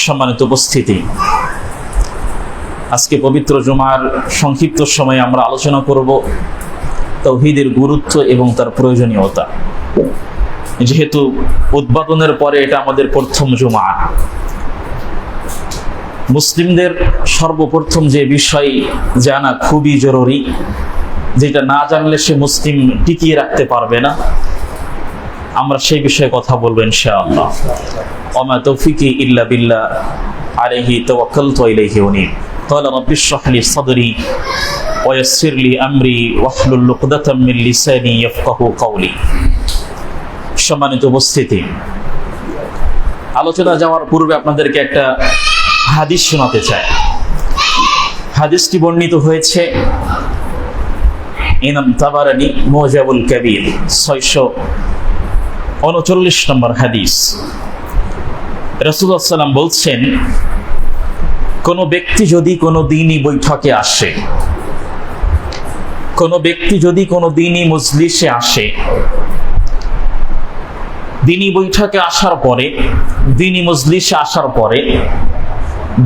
সম্মানিত উপস্থিতি, আজকে পবিত্র জুমার সংক্ষিপ্ত সময়ে আমরা আলোচনা করব তাওহীদের গুরুত্ব এবং তার প্রয়োজনীয়তা। যেহেতু উদ্বোধনের পরে এটা আমাদের প্রথম জুমা, মুসলিমদের সর্বপ্রথম যে বিষয় জানা খুবই জরুরি, যেটা না জানলে সে মুসলিম টিকিয়ে রাখতে পারবে না। আমরা সেই বিষয়ে কথা বলবো ইনশাআল্লাহ। ওমা তৌফিকি ইল্লা বিল্লাহ আলাইহি তাওয়াক্কালতু ওয়া ইলাইহি উনীব। ক্বালা রাব্বি ইশরাহ লি সাদরি ওয়া ইয়াসসির লি আমরি ওয়াহলুল উকদাতাম মিন লিসানি ইয়াফকাহু কাওলি। সম্মানিত উপস্থিতি, আলোচনা যাওয়ার পূর্বে আপনাদেরকে একটা হাদিস শোনাতে চাই। হাদিসটি বর্ণিত হয়েছে ইমাম তাবারানী মুজাবুল কাবীর 639 নম্বর হাদিস। রাসূলুল্লাহ সাল্লাল্লাহু আলাইহি ওয়াসাল্লাম বলছেন, কোন ব্যক্তি যদি কোনো দ্বীনি বৈঠকে আসে, কোন ব্যক্তি যদি কোনো দ্বীনি মজলিসে আসে, দ্বীনি বৈঠকে আসার পরে, দ্বীনি মজলিসে আসার পরে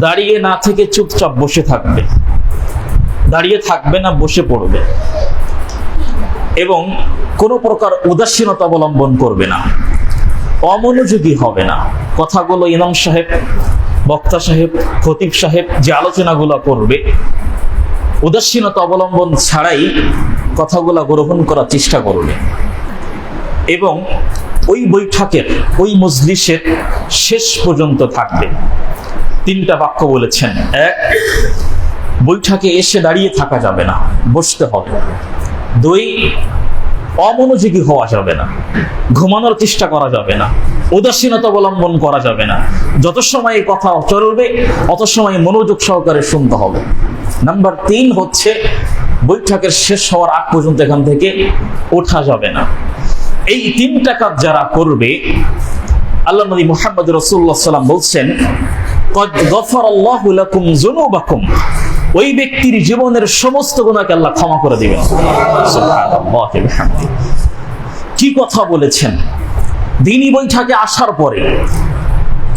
দাঁড়িয়ে না থেকে চুপচাপ বসে থাকবে, দাঁড়িয়ে থাকবে না, বসে পড়বে এবং কোনো প্রকার উদাসীনতা অবলম্বন করবে না, অমনোযোগী হবে না। কথাগুলো ইমাম সাহেব, বক্তা সাহেব, খতিব সাহেব যে আলোচনাগুলো করবে, উদাসীনতা অবলম্বন ছাড়াই কথাগুলো গ্রহণ করার চেষ্টা করবে এবং ওই বৈঠকের, ওই মজলিসের শেষ পর্যন্ত থাকবে। তিনটা বাক্য বলেছেন। এক, বৈঠকে এসে দাঁড়িয়ে থাকা যাবে না, বসতে হবে। দুই, অমনোযোগী হওয়া যাবে না, ঘুমানোর চেষ্টা করা যাবে না, উদাসীনতা অবলম্বন করা যাবে না। যত সময় এই কথা চলবে অত সময় মনোযোগ সহকারে শুনতে হবে। নাম্বার 3 হচ্ছে, বৈঠকের শেষ হওয়ার আগ পর্যন্ত এখান থেকে ওঠা যাবে না। এই 3টা কাজ যারা করবে, আল্লাহ নবী মুহাম্মদ রাসূলুল্লাহ সাল্লাল্লাহু আলাইহি ওয়াসাল্লাম বলছেন, ক্বাদ গফারাল্লাহু লাকুম যুনুবাকুম, ওই ব্যক্তির জীবনের সমস্ত গুনাহকে আল্লাহ ক্ষমা করে দিবেন। সুবহানাল্লাহি ওয়া বিহামদিহি। কি কথা বলেছেন! দ্বীনি বৈঠকে আসার পরে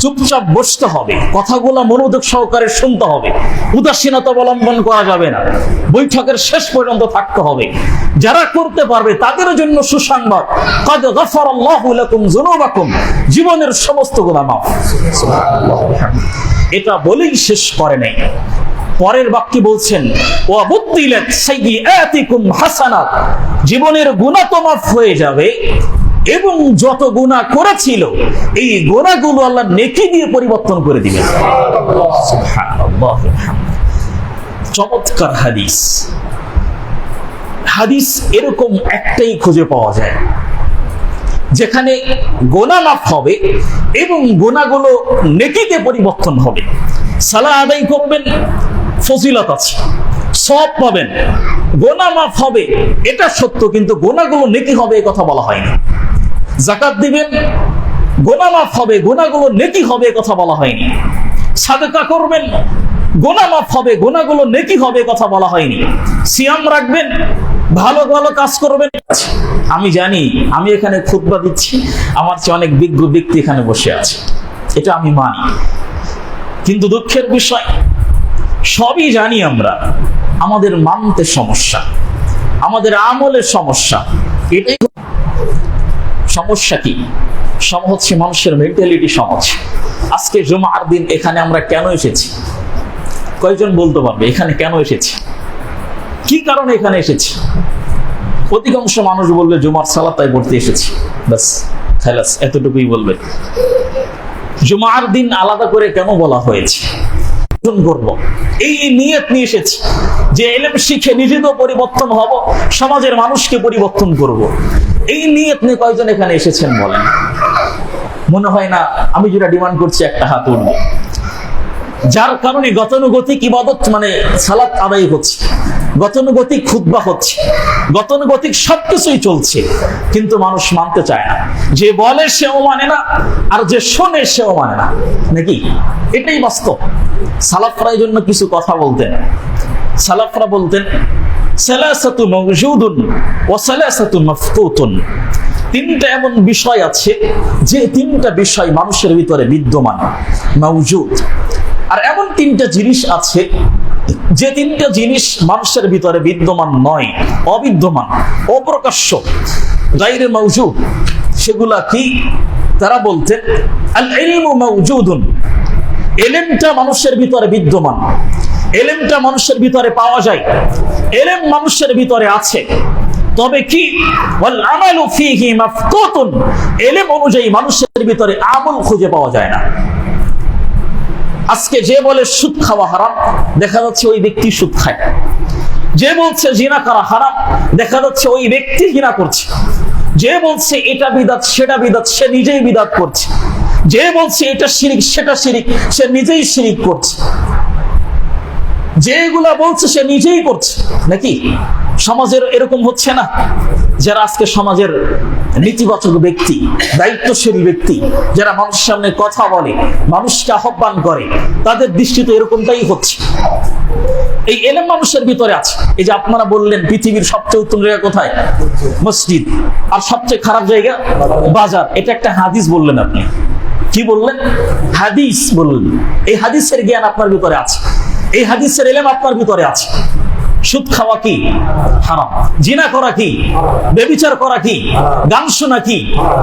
চুপচাপ বসতে হবে, কথাগুলো মনোযোগ সহকারে শুনতে হবে, উদাসীনতা অবলম্বন করা যাবে না, বৈঠকের শেষ পর্যন্ত থাকতে হবে। যারা করতে পারবে তাদের জন্য সুসংবাদ, ক্বাদ গফারাল্লাহু লাকুম যুনুবাকুম, জীবনের সমস্ত গুনাহ মাফ। সুবহানাল্লাহি ওয়া বিহামদিহি। এটা বলেই শেষ করে নাই, পরের বাক্যে বলছেন, ওয়া বুদ্দিলাত সাইয়্যাতিকুম হাসানাত, জীবনের গুনাহ তো মাফ হয়ে যাবে এবং যত গুনাহ করেছিল এই গুনাহগুলো আল্লাহ নেকি দিয়ে পরিবর্তন করে দিবেন। সুবহানাল্লাহি ওয়া বিহামদিহি। চমৎকার হাদিস। হাদিস এরকম একটাই খুঁজে পাওয়া যায় যেখানে গুনাহ মাফ হবে এবং গুনাহগুলো নেকিতে পরিবর্তন হবে। সালাত আদায় করবেন, ফজিলত আছে, সওয়াব পাবেন, গুনাহ মাফ হবে এটা সত্য, কিন্তু গুনাহগুলো নেকি হবে এই কথা বলা হয়নি। যাকাত দিবেন, গুনাহ মাফ হবে, গুনাহগুলো নেকি হবে এই কথা বলা হয়নি। সাদকা করবেন, গুনাহ মাফ হবে, গুনাহগুলো নেকি হবে এই কথা বলা হয়নি। সিয়াম রাখবেন, ভালো ভালো কাজ করবেন। আমি জানি, আমি এখানে খুতবা দিচ্ছি, আমার চেয়ে অনেক বিজ্ঞ ব্যক্তি এখানে বসে আছে, এটা আমি মানি, কিন্তু দুঃখের বিষয় সবই জানি আমরা, আমাদের মানতে সমস্যা, আমাদের আমলের সমস্যা। এটাই সমস্যা। কি হচ্ছে? মানুষের মেন্টালিটি সমস্যা। আজকে জুমার দিন এখানে আমরা কেন এসেছি? কয়জন বলতে পারবে এখানে কেন এসেছি, কি কারণে এখানে এসেছি? অধিকাংশ মানুষ বলবে জুমার সালাত তাই পড়তে এসেছি, বাস খালাস, এতটুকুই বলবে। জুমার দিন আলাদা করে কেন বলা হয়েছে? করব এই নিয়ত নিয়ে এসেছি যে ইলম শিখে নিজেও পরিবর্তন হব, সমাজের মানুষকে পরিবর্তন করব। এই নিয়ত নিয়ে কয়জন এখানে এসেছেন বলেন? মনে হয় না। আমি যেটা ডিমান্ড করছি একটা হাত উঠবে। যার কারণে গতানুগতিক ইবাদত মানে সালাত আদায় হচ্ছে, গতানুগতিক খুতবা হচ্ছে, গতানুগতিক সবকিছুই চলছে, কিন্তু মানুষ মানতে চায় না। যে বলে সেও মানে না, আর যে শোনে সেও মানে না, নাকি? এটাই বাস্তব। সালাফরা এই জন্য কিছু কথা বলতেন। সালাফরা বলতেন, সালাসাতু মাওজুদুন ওয়া সালাসাতু মাফকুতুন। তিনটা এমন বিষয় আছে যে তিনটা বিষয় মানুষের ভিতরে বিদ্যমান, মাওজুদ। আর এমন তিনটা জিনিস আছে যে তিনটা জিনিস মানুষের ভিতরে বিদ্যমান নয়, অবিদ্যমান, অপ্রকাশ্য, গায়রে মাওজুদ। সেগুলা কি? তারা বলতেন আল ইলমু মাওজুদুন, ইলমটা মানুষের ভিতরে বিদ্যমান, ইলমটা মানুষের ভিতরে পাওয়া যায়, ইলম মানুষের ভিতরে আছে। তবে কি ওয়াল আমালু ফীহি মাফকুতুন, ইলম অনুযায়ী মানুষের ভিতরে আমল খুঁজে পাওয়া যায় না। আজকে যে বলে সুদ খাওয়া হারাম, দেখা যাচ্ছে ওই ব্যক্তি সুদ খায়। যে বলছে জিনা করা হারাম, দেখা যাচ্ছে ওই ব্যক্তি জিনা করছে। যে বলছে এটা বিদআত সেটা বিদআত, সে নিজেই বিদআত করছে। যে বলছে এটা শিরিক সেটা শিরিক, সে নিজেই শিরিক করছে। যেগুলা বলছে সে নিজেই করছে। নাকি সমাজের এরকম হচ্ছে না? যারা আজকে সমাজের নীতিবাচক ব্যক্তি, দায়িত্বশীল ব্যক্তি, যারা মানুষের সামনে কথা বলে, মানুষকে আহ্বান করে, তাদের দৃষ্টিতে এরকমটাই হচ্ছে। এই ইলম মানুষের ভিতরে আছে। এই যে আপনারা বললেন পৃথিবীর সবচেয়ে উত্তম জায়গা কোথায়? মসজিদ। আর সবচেয়ে খারাপ জায়গা বাজার। এটা একটা হাদিস বললেন আপনি। কি বললেন? হাদিস বললেন। এই হাদিসের জ্ঞান আপনার ভিতরে আছে, এই হাদিসের ইলম আপনার ভিতরে আছে। সুদ খাওয়া কি? হারাম। জিনা করা কি? ব্যভিচার করা কি? গান শোনা কি?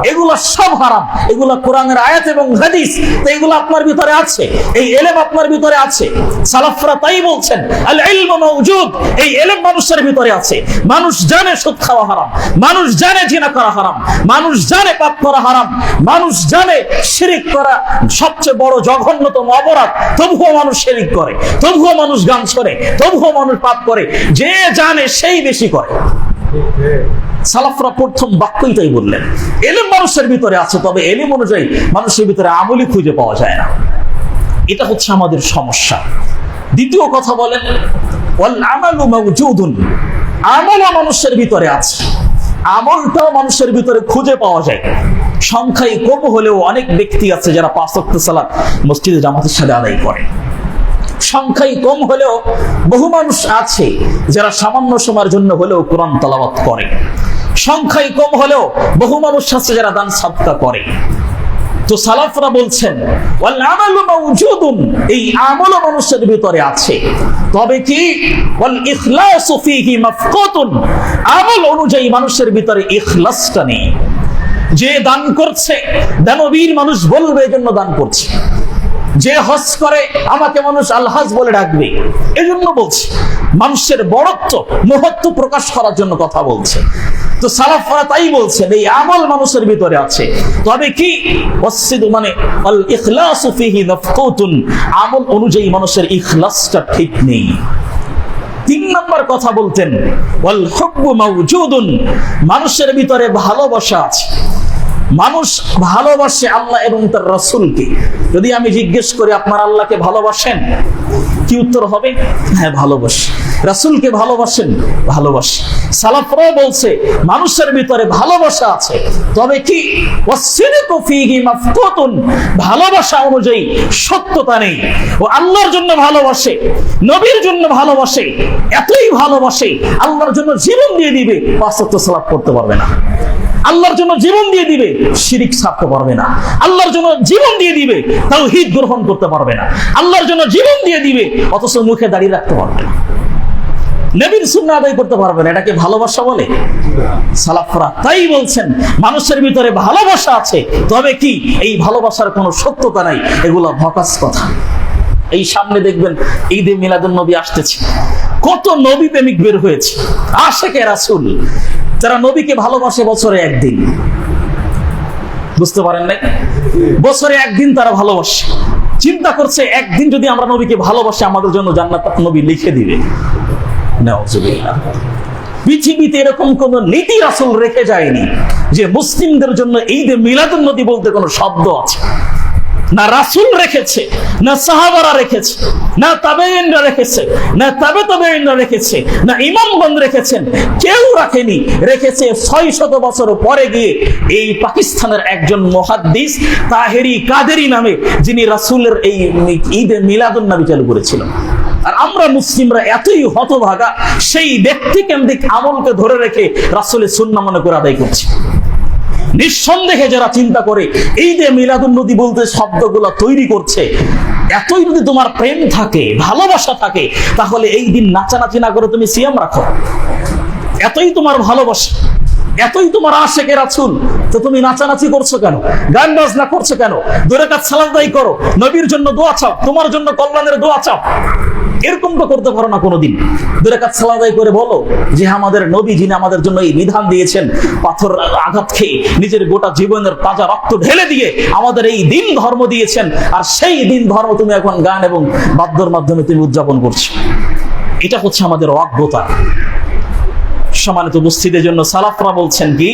এগুলো সব হারাম। এগুলো কোরআনের আয়াত এবং হাদিস, তো এগুলো আপনার ভিতরে আছে, এই ইলম আপনার ভিতরে আছে। সালাফরা তাই বলছেন আল ইলমু মাওজুদ, এই ইলম মানুষের ভিতরে আছে। মানুষ জানে সুদ খাওয়া হারাম, মানুষ জানে জিনা করা হারাম, মানুষ জানে পাপ করা হারাম, মানুষ জানে শিরিক করা সবচেয়ে বড় জঘন্যতম অপরাধ, তবুও মানুষ শিরিক করে, তবুও মানুষ গান শোনে, তবুও মানুষ পাপ করে। যে জানে সেই বেশি করে। সালাফরা প্রথম বাক্যই তাই বললেন, ইলম মানুষের ভিতরে আছে, তবে ইলম অনুযায়ী মানুষের ভিতরে আমলই খুঁজে পাওয়া যায় না। এটা হচ্ছে আমাদের সমস্যা। দ্বিতীয় কথা বলেন ওয়াল আমালু মাওজুদুন, আমল মানুষের ভিতরে আছে, আমলটাও মানুষের ভিতরে খুঁজে পাওয়া যায়। সংখ্যায় কম হলেও অনেক ব্যক্তি আছে যারা 5 ওয়াক্ত সালাত মসজিদে জামাতের সাথে আদায় করে। সংখ্যায় কম হলেও বহু মানুষ আছে যারা সামান্য সময়ের জন্য হলেও কোরআন তেলাওয়াত করে। সংখ্যায় কম হলেও বহু মানুষ আছে যারা দান সাদকা করে। তো সালাফরা বলছেন ওয়াল আমালু মাওজুদুন, এই আমল মানুষের ভিতরে আছে, তবে কি ওয়াল ইখলাসু ফীহি মাফকুতুন, আমল অনুযায়ী মানুষের ভিতরে ইখলাসটা নেই। যে দান করছে, দানবীর মানুষ বলবে এজন্য দান করছে। যে হজ করে আমাকে মানুষ আলহাজ বলে ডাকবে, এজন্য বলছে। মানুষের বড়ত্ব মহত্ব প্রকাশ করার জন্য কথা বলছে। তো সালাফরা তাই বলছেন এই আমল মানুষের ভিতরে আছে, তবে কি ওয়াসিদ মানে আল ইখলাসু ফীহি মাফকুতুন, আমল অনুযায়ী মানুষের ইখলাসটা ঠিক নেই। 3 নম্বর কথা বলতেন ওয়াল হুব্বু মাওজুদুন, মানুষের ভিতরে ভালোবাসা আছে। মানুষ ভালোবাসে আল্লাহ এবং তার রাসূলকে। যদি আমি জিজ্ঞেস করি আপনার আল্লাহকে ভালোবাসেন, কি উত্তর হবে? হ্যাঁ ভালোবাসি। রাসূলকে ভালোবাসেন? ভালোবাসি। সালাফরা বলছে মানুষের ভিতরে ভালোবাসা আছে, তবে কি ওয়াসিদকু ফীহি মাফকুতুন, ভালোবাসা অনুযায়ী সত্যতা নেই। ও আল্লাহর জন্য ভালোবাসে, নবীর জন্য ভালোবাসে, এতই ভালোবাসে আল্লাহর জন্য জীবন দিয়ে দিবে, 5 ওয়াক্ত সালাত করতে পারবে না। আল্লাহর জন্য জীবন দিয়ে দিবে, শিরিক ছাড়তে পারবে না। আল্লাহর জন্য জীবন দিয়ে দিবে, তাওহীদ গ্রহণ করতে পারবে না। আল্লাহর জন্য জীবন দিয়ে দিবে, অথচ মুখে দাঁড়িয়ে রাখতে পারবে না, নবীর সুন্নাহ আদায় করতে পারবে না। এটাকে ভালোবাসা বলে? সালাফরা তাই বলছেন মানুষের ভিতরে ভালোবাসা আছে, তবে কি এই ভালোবাসার কোনো সত্যতা নাই, এগুলো ভকাস কথা। এই সামনে দেখবেন ঈদে মিলাদুন নবী আসতেছে, কত নবী প্রেমিক বের হয়েছে, আশিকে রাসূল, যারা নবীকে ভালোবাসে বছরে একদিন। বুঝতে পারেন নাই? বছরে একদিন তারা ভালোবাসে, চিন্তা করছে একদিন যদি আমরা নবীকে ভালোবাসি আমাদের জন্য জান্নাত নবী লিখে দিবে। নাউযুবিল্লাহ। পৃথিবীতে এরকম কোন নীতি রাসূল রেখে যায়নি যে মুসলিমদের জন্য ঈদে মিলাদুন নবী বলতে কোনো শব্দ আছে। না রাসূল রেখেছে, না সাহাবারা রেখেছে, না তাবেঈনরা রেখেছে, না তাবেঈনরা রেখেছে, না ইমামগণ রেখেছেন, কেউ রাখেনি। রেখেছে 600 বছর পরে গিয়ে এই পাকিস্তানের একজন মুহাদ্দিস তাহেরি কাদেরি নামে, যিনি রাসূলের এই ঈদে মিলাদুন নবী চালু করেছিলেন। আর আমরা মুসলিমরা এতই হতভাগা, সেই ব্যক্তি কেন্দ্রিক আমলকে ধরে রেখে রাসূলের সুন্নাহ মনে করে আদায় করছি। নিঃসন্দেহে যারা চিন্তা করে এই যে মিলাদুন্নবী বলতে শব্দগুলো তৈরি করছে, এতই যদি তোমার প্রেম থাকে, ভালোবাসা থাকে, তাহলে এই দিন নাচানাচি না করে তুমি সিয়াম রাখো। এতই তোমার ভালোবাসা, এতই তোমার আশেকের রাসূল, তো তুমি নাচানাচি করছো কেন? গান বাজনা করছো কেন? 2 রাকাত সালাত আদায় করো, নবীর জন্য দোয়া চাও, তোমার জন্য কল্যাণের দোয়া চাও। এরকম তো করতে পারো না কোনোদিন। 2 রাকাত সালাত আদায় করে বলো যে আমাদের নবী যিনি আমাদের জন্য এই বিধান দিয়েছেন, পাথর আঘাত খেয়ে নিজের গোটা জীবনের তাজা রক্ত ঢেলে দিয়ে আমাদের এই দিন ধর্ম দিয়েছেন, আর সেই দিন ধর্ম তুমি এখন গান এবং বাদ্যর মাধ্যমে তুমি উদযাপন করছো। এটা হচ্ছে আমাদের অজ্ঞতা। সম্মানিত উপস্থিতির জন্য সালাফরা বলছেন কি,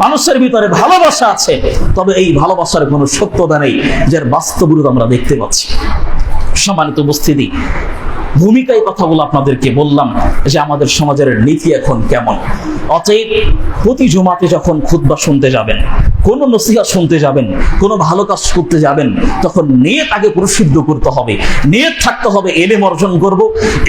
মানুষের ভিতরে ভালোবাসা আছে, তবে এই ভালোবাসার কোনো সত্যতা নেই, যার বাস্তব রূপ আমরা দেখতে পাচ্ছি। সম্মানিত উপস্থিতি, ভূমিকায় কথাগুলো আপনাদেরকে বললাম যে আমাদের সমাজের নীতি এখন কেমন। অতএব প্রতি জুমাতে যখন খুতবা শুনতে যাবেন, কোন নসিহত শুনতে যাবেন, কোন ভালো কাজ করতে যাবেন, তখন নিয়ত আগে পরিশুদ্ধ করতে হবে। নিয়ত থাকতে হবে ইলম অর্জন করব,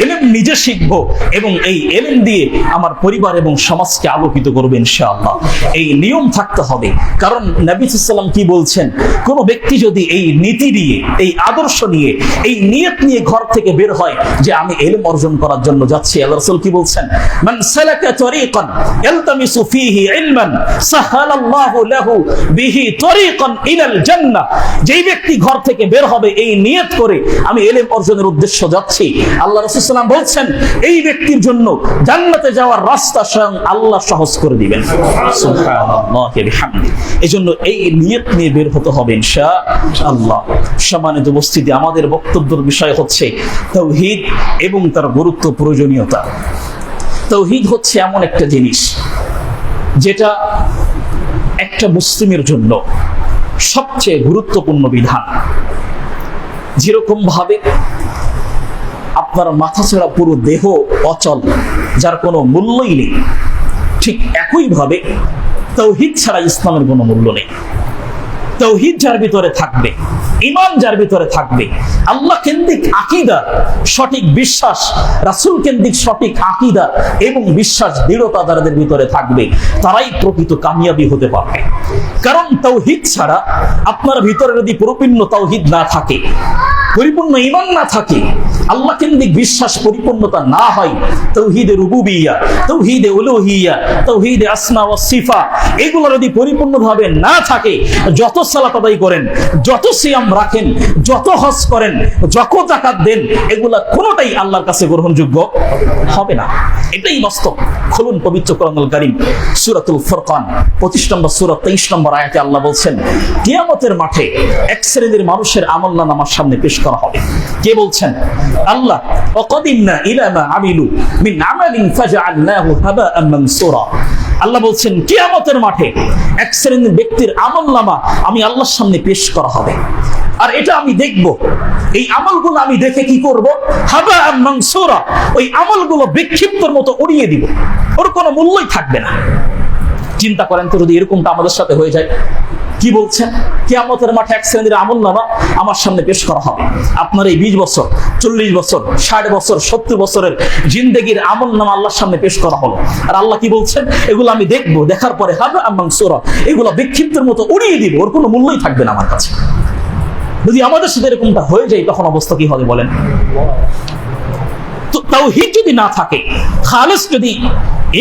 ইলম নিজে শিখব, এবং এই ইলম দিয়ে আমার পরিবার এবং সমাজকে আলোকিত করব ইনশাআল্লাহ। এই নিয়ম থাকতে হবে। কারণ নবী সাল্লাল্লাহু আলাইহি ওয়াসাল্লাম কি বলছেন, কোন ব্যক্তি যদি এই নীতি নিয়ে, এই আদর্শ নিয়ে, এই নিয়ত নিয়ে ঘর থেকে বের হয় যে আমি ইলম অর্জন করার জন্য যাচ্ছি, আল্লাহ রাসূল কি বলছেন, মান সালাকা তরিকান ইয়ালতামিসু ফীহি ইলমান সাহালাল্লাহু লাহু বিহি তরিকান ইলাল জান্নাহ। যেই ব্যক্তি ঘর থেকে বের হবে এই নিয়ত করে আমি ইলম অর্জনের উদ্দেশ্য যাচ্ছি, আল্লাহ রাসূল সাল্লাল্লাহু আলাইহি ওয়াসাল্লাম বলছেন এই ব্যক্তির জন্য জান্নাতে যাওয়ার রাস্তা স্বয়ং আল্লাহ সহজ করে দিবেন। সুবহানাল্লাহি বিহামদি। এজন্য এই নিয়ত নিয়ে বের হতে হবে ইনশাআল্লাহ। সম্মানিত উপস্থিতি, আমাদের বক্তব্যের বিষয় হচ্ছে তাওহীদ এবং তার গুরুত্ব, প্রয়োজনীয়তা। তাওহীদ হচ্ছে এমন একটা জিনিস যেটা একটা মুসলিমের জন্য সবচেয়ে গুরুত্বপূর্ণ বিধান। যেরকম ভাবে আপনার মাথা ছাড়া পুরো দেহ অচল, যার কোনো মূল্যই নেই, ঠিক একই ভাবে তাওহীদ ছাড়া ইসলামের কোনো মূল্য নেই। তাওহীদ যার ভিতরে থাকবে, ঈমান যার ভিতরে থাকবে, আল্লাহ কেন্দ্রিক আকীদা, সঠিক বিশ্বাস, রাসূল কেন্দ্রিক সঠিক আকীদা এবং বিশ্বাস দৃঢ়তা যাদের ভিতরে থাকবে, তারাই প্রকৃত কামিয়াবি হতে পারবে। কারণ তাওহীদ ছাড়া আপনার ভিতরে যদি পরিপূর্ণ তাওহীদ না থাকে, পরিপূর্ণ ঈমান না থাকে, আল্লাহ কেন্দ্রিক বিশ্বাস পরিপূর্ণতা না হয়, তাওহীদে রুবুবিয়্যাহ, তাওহীদে উলুহিয়্যাহ, তাওহীদে আসমা ওয়াস সিফা, এগুলো যদি পরিপূর্ণভাবে না থাকে, যত সালাত আদায় করেন, যত সিয়াম রাখেন, যত হজ করেন, যত যাকাত দেন, এগুলা কোনোটাই আল্লাহর কাছে গ্রহণযোগ্য হবে না। এটাই বাস্তব। খুলুন পবিত্র কোরআনুল কারীম, সূরাতুল ফুরকান 25 নম্বর সূরা 23 নম্বর আয়াতে আল্লাহ বলছেন, কিয়ামতের মাঠে এক শ্রেণীর মানুষের আমলনামা আমার সামনে পেশ করা হবে। কে বলছেন? আল্লাহ। ওয়াকাদিমনা ইলা মা আমিলু মিন আমালিন ফাজআলনাহু হাবাআন মানসুরা। আল্লাহ বলছেন কিয়ামতের মাঠে এক শ্রেণীর ব্যক্তির আমলনামা আমি আল্লাহর সামনে পেশ করা হবে, আর এটা আমি দেখব। এই আমলগুলো আমি দেখে কি করব? হাবাআন মানসুরা, ওই আমলগুলো বিক্ষিপ্তর মতো উড়িয়ে দিব, ওর কোনো মূল্যই থাকবে না। চিন্তা করেন তো যদি এরকমটা আমাদের সাথে হয়ে যায়। কি বলছেন? কিয়ামতের মাঠে এক শ্রেণীর আমলনামা আমার সামনে পেশ করা হবে। আপনার এই 20 বছর, 40 বছর, 60 বছর, 70 বছরের জিন্দেগির আমলনামা আল্লাহর সামনে পেশ করা হলো, আর আল্লাহ কি বলছেন? এগুলো আমি দেখবো, দেখার পরে হাবাআন মানসুরা, এগুলো বিক্ষিপ্তের মতো উড়িয়ে দিব, ওর কোনো মূল্যই থাকবে না আমার কাছে। যদি আমাদের সাথে এরকমটা হয়ে যায়, তখন অবস্থা কি হবে বলেন? তো তাওহীদ যদি না থাকে, খালিস যদি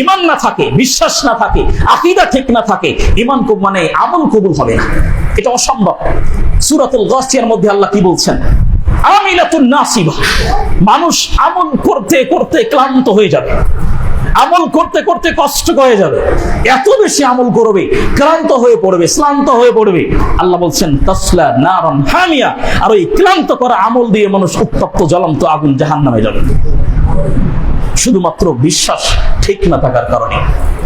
ঈমান না থাকে, বিশ্বাস না থাকে, আকীদা ঠিক না থাকে, ঈমান মানে আমল কবুল হবে না, এটা অসম্ভব। সূরাতুল গাসিয়ার মধ্যে আল্লাহ কি বলছেন? আমিলাতুন নাসিবা, মানুষ আমল করতে করতে ক্লান্ত হয়ে যাবে, আমল করতে করতে কষ্ট হয়ে যাবে, এত বেশি আমল করবে, ক্লান্ত হয়ে পড়বে, শ্রান্ত হয়ে পড়বে। আল্লাহ বলছেন তাসলা নারান হামিয়া, আর ওই ক্লান্ত করা আমল দিয়ে মানুষ উত্তপ্ত জ্বলন্ত আগুন জাহান্নামে যাবে, শুধুমাত্র বিশ্বাস ঠিক না থাকার কারণে,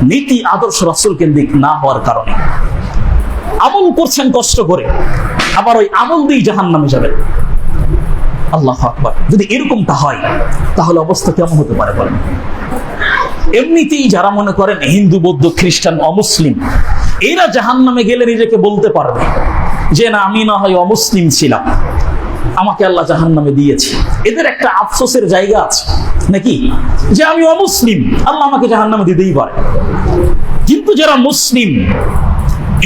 নীতি আদর্শ রাসূল কেন্দ্রিক না হওয়ার কারণে। আমল করছেন কষ্ট করে, আবার ওই আমল দিয়ে জাহান্নামে যাবেন। আল্লাহু আকবার। যদি এরকমটা হয়, তাহলে অবস্থা কেমন হতে পারে বলেন? এমনিতেই যারা মনে করেন হিন্দু, বৌদ্ধ, খ্রিস্টান, অমুসলিম, এরা জাহান্নামে গেলে নিজেকে বলতে পারবে যে না, আমি না হয় অমুসলিম ছিলাম, আমাকে আল্লাহ জাহান্নামে দিয়েছে, এদের একটা আফসোসের জায়গা আছে নাকি, যে আমি অমুসলিম, আল্লাহ আমাকে জাহান্নামে দিতেই পারে। কিন্তু যারা মুসলিম,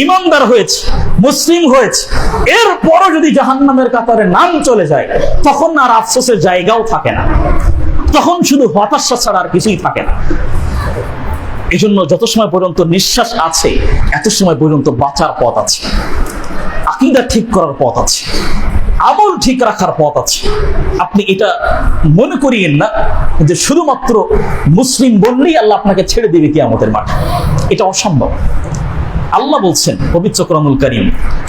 ইমানদার হয়েছে, মুসলিম হয়েছে, এরপরও যদি জাহান্নামের কাতারে নাম চলে যায়, তখন আর আফসোসের জায়গাও থাকে না, তখন শুধু হতাশা ছাড়া আর কিছুই থাকে না। এই জন্য যত সময় পর্যন্ত নিঃশ্বাস আছে, এত সময় পর্যন্ত বাঁচার পথ আছে, আকীদা ঠিক করার পথ আছে, আমল ঠিক রাখার পথ আছে। আপনি এটা মনে করিয়েন না যে শুধুমাত্র মুসলিম বললেই আল্লাহ আপনাকে ছেড়ে দিবে কিয়ামতের মাঠে, এটা অসম্ভব। আল্লাহ বলছেন পবিত্র কোরআনুল কারীম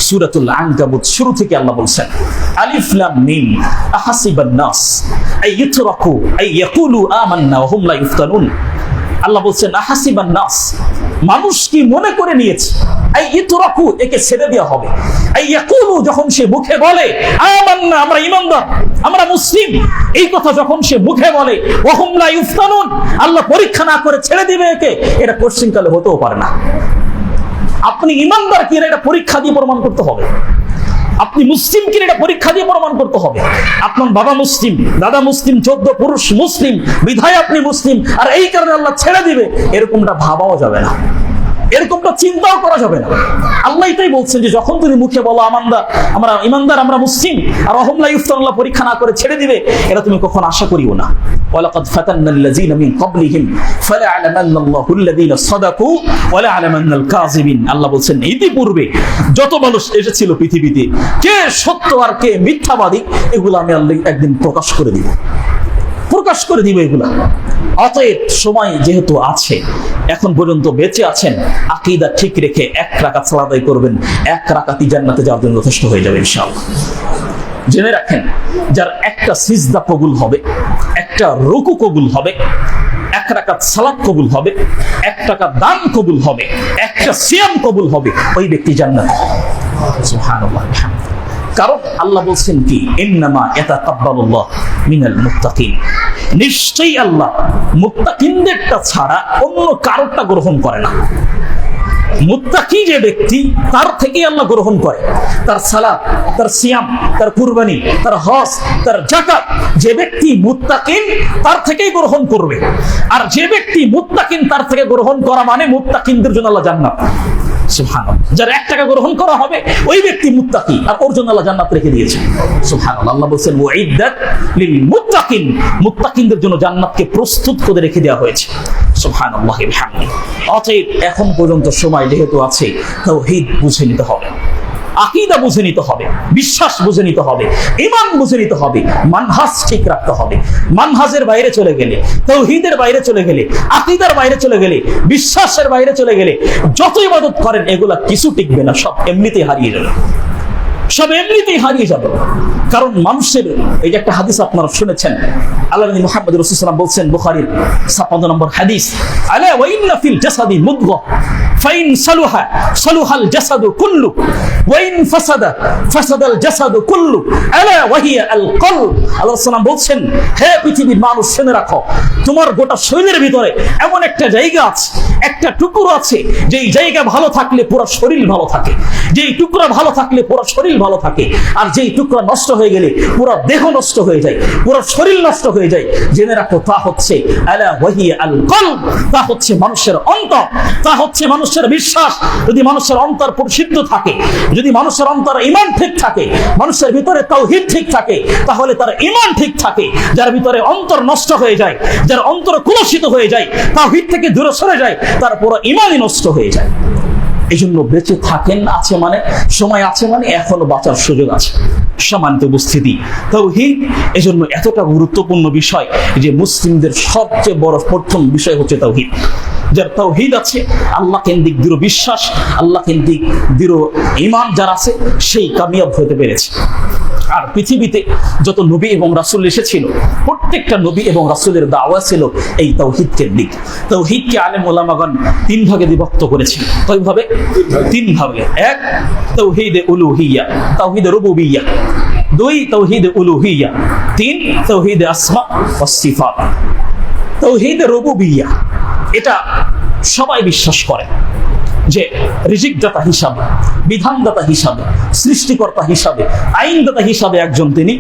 সূরাতুল আনকাবুত শুরু থেকে আল্লাহ বলছেন, আলিফ লাম মিম আহাসিবান নাস আইয়ুতরাকু আইয়াকুলু আমান্না ওয়া হুম লা ইফতানুন। আল্লাহ বলছেন আহাসিবান নাস, মানুষ কি মনে করে নিয়েছে, আইয়ুতরাকু একে ছেড়ে দেওয়া হবে, আইয়াকুলু যখন সে মুখে বলে আমান্না আমরা ঈমানদার, আমরা মুসলিম, এই কথা যখন সে মুখে বলে, ওয়া হুম লা ইফতানুন আল্লাহ পরীক্ষা না করে ছেড়ে দিবে একে, এটা কোশ্চিনকালে হতেও পারে না। আপনি ইমানদার কিনা এটা পরীক্ষা দিয়ে প্রমাণ করতে হবে, আপনি মুসলিম কিনা এটা পরীক্ষা দিয়ে প্রমাণ করতে হবে। আপনার বাবা মুসলিম, দাদা মুসলিম, 14 পুরুষ মুসলিম, বিধায় আপনি মুসলিম, আর এই কারণে আল্লাহ ছেড়ে দিবে, এরকমটা ভাবাও যাবে না, এরকমটা চিন্তাও করা যাবে না। আল্লাহ এটাই বলছেন যে যখন তুমি মুখে বলো আমরা ইমানদার, আমরা মুসলিম, আর ওয়াহুম লা ইফতানুন আল্লাহ পরীক্ষা না করে ছেড়ে দিবে, এটা তুমি কখনো আশা করিও না। ওয়ালাকাদ ফাতান্নাল্লাযীনা মিন ক্বাবলিহিম ফালা'লামান্নাল্লাহুল্লাযীনা সাদাকু ওয়া লা'লামান্নাল কাযিবিন। আল্লাহ বলছেন ইতিপূর্বে যত মানুষ এসেছিল পৃথিবীতে, কে সত্য আর কে মিথ্যাবাদী, এগুলো আমি আল্লাহ একদিন প্রকাশ করে দিব এগুলা। অতএব সময় যেহেতু আছে, এখন পর্যন্ত বেঁচে আছেন, আকীদা ঠিক রেখে 1 রাকাত সালাত আদায় করবেন, 1 রাকাতই জান্নাতে যাওয়ার জন্য যথেষ্ট হয়ে যাবে ইনশাআল্লাহ। জেনে রাখেন, যার একটা সিজদা কবুল হবে, একটা রুকু কবুল হবে, 1 রাকাত সালাত কবুল হবে, 1 টাকা দান কবুল হবে, একটা সিয়াম কবুল হবে, ওই ব্যক্তি জান্নাতে। সুবহানাল্লাহ। কারণ আল্লাহ বলছেন কি, ইন্নামা ইয়াতাকাব্বালুল্লাহ মিনাল মুত্তাকিন, নিশ্চয়ই আল্লাহ মুত্তাকিনদেরটা ছাড়া অন্য কারোরটা গ্রহণ করে না। মুত্তাকি যে ব্যক্তি, তার থেকেই আল্লাহ গ্রহণ করে, তার সালাত, তার সিয়াম, তার কুরবানি, তার হজ, তার যাকাত, যে ব্যক্তি মুত্তাকিন তার থেকেই গ্রহণ করবে। আর যে ব্যক্তি মুত্তাকিন তার থেকে গ্রহণ করা মানে মুত্তাকিনদের জন্য আল্লাহ জান্নাত। সুবহানাল্লাহ। যার 1 টাকা গ্রহণ করা হবে, ওই ব্যক্তি মুত্তাকি, আর ওর জন্য আল্লাহ জান্নাত রেখে দিয়েছে। সুবহানাল্লাহ। আল্লাহ বলেন ওয়াইদাত লিল মুত্তাকিন, মুত্তাকিনদের জন্য জান্নাতকে প্রস্তুত করে রেখে দেওয়া হয়েছে। সুবহানাল্লাহি ওয়া বিহামদিহি। অতএব এখন পর্যন্ত সময় যেহেতু আছে, তাওহীদ বুঝে নিতে হবে, আকীদা বুঝে নিতে হবে, বিশ্বাস বুঝে নিতে হবে, ঈমান বুঝে নিতে হবে, মানহাজ ঠিক রাখতে হবে। মানহাজের বাইরে চলে গেলে, তাওহীদের বাইরে চলে গেলে, আকীদার বাইরে চলে গেলে, বিশ্বাসের বাইরে চলে গেলে, যত ইবাদত করেন এগুলা কিছু টিকবে না, সব এমনিতেই হারিয়ে যাবে, সব এমনিতেই হারিয়ে যাবে। কারণ মানুষের, এই যে একটা হাদিস আপনারা শুনেছেন, আল্লাহ নবী মুহাম্মদ রাসূলুল্লাহ সাল্লাল্লাহু আলাইহি ওয়াসাল্লাম বলছেন, বুখারীর 56 নম্বর হাদিস, আলা ওয়া ইন্না ফিল জাসাদি মুদগা ফাইন সালুহা সালুহাল জাসাদু কুল্লু ওয়া ইন ফাসাদা ফাসাদাল জাসাদু কুল্লু আলা ওয়া হিয়া আল কলব। আল্লাহ সাল্লাম বলছেন, হে পৃথিবীর মানুষ, শুনে রাখো, তোমার গোটা শরীরের ভিতরে এমন একটা জায়গা আছে, একটা টুকরো আছে, যেই জায়গা ভালো থাকলে পুরো শরীর ভালো থাকে, যেই টুকরা ভালো থাকলে পুরো শরীর ভালো থাকে, আর যেই টুকরা নষ্ট হয়ে গেলে পুরো দেহ নষ্ট হয়ে যায়, পুরো শরীর নষ্ট হয়ে যায়। জেনে রাখো, তা হচ্ছে আলা ওয়া হিয়া আল কলব, তা হচ্ছে মানুষের অন্তর, তা হচ্ছে মানুষের বিশ্বাস। যদি মানুষের অন্তর পরিশুদ্ধ থাকে, যদি মানুষের অন্তর ঈমান ঠিক থাকে, মানুষের ভিতরে তাওহীদ ঠিক থাকে, তাহলে তার ঈমান ঠিক থাকে। যার ভিতরে অন্তর নষ্ট হয়ে যায়, যার অন্তর কলুষিত হয়ে যায়, তাওহীদ থেকে দূরে সরে যায়, তার পুরো ঈমানই নষ্ট হয়ে যায়। এই জন্য বেঁচে থাকেন, আছে মানে, সময় আছে মানে এখনো বাঁচার সুযোগ আছে। সম্মানিত উপস্থিতি, তাওহীদ এজন্য এতটা গুরুত্বপূর্ণ বিষয় যে মুসলিমদের সবচেয়ে বড় প্রথম বিষয় হচ্ছে তাওহীদ। যার তাওহীদ আছে, আল্লাহ কেন্দ্রিক দৃঢ় বিশ্বাস, আল্লাহ কেন্দ্রিক দৃঢ় ঈমান যার আছে, সেই কামিয়াব হতে পেরেছে। আর পৃথিবীতে যত নবী এবং রাসূল এসেছিল, প্রত্যেকটা নবী এবং রাসূলের দাওয়া ছিল এই তাওহীদ কেন্দ্রিক। তাওহীদকে আলেম ওলামাগণ 3 ভাগে বিভক্ত করেছেন। কয়ভাবে? 3 ভাগে। 1 তাওহীদে উলুহিয়্যা, তাওহীদে রুবুবিয়্যা। 2 তাওহীদে উলুহিয়্যা। 3 তাওহীদে আসমা ওয়াস সিফাত। তাওহীদে রুবুবিয়্যা এটা সবাই বিশ্বাস করে, যে রিজিকদাতা হিসাবে, বিধানদাতা হিসাবে, সৃষ্টিকর্তা হিসাবে, আইনদাতা হিসাবে একজন তিনি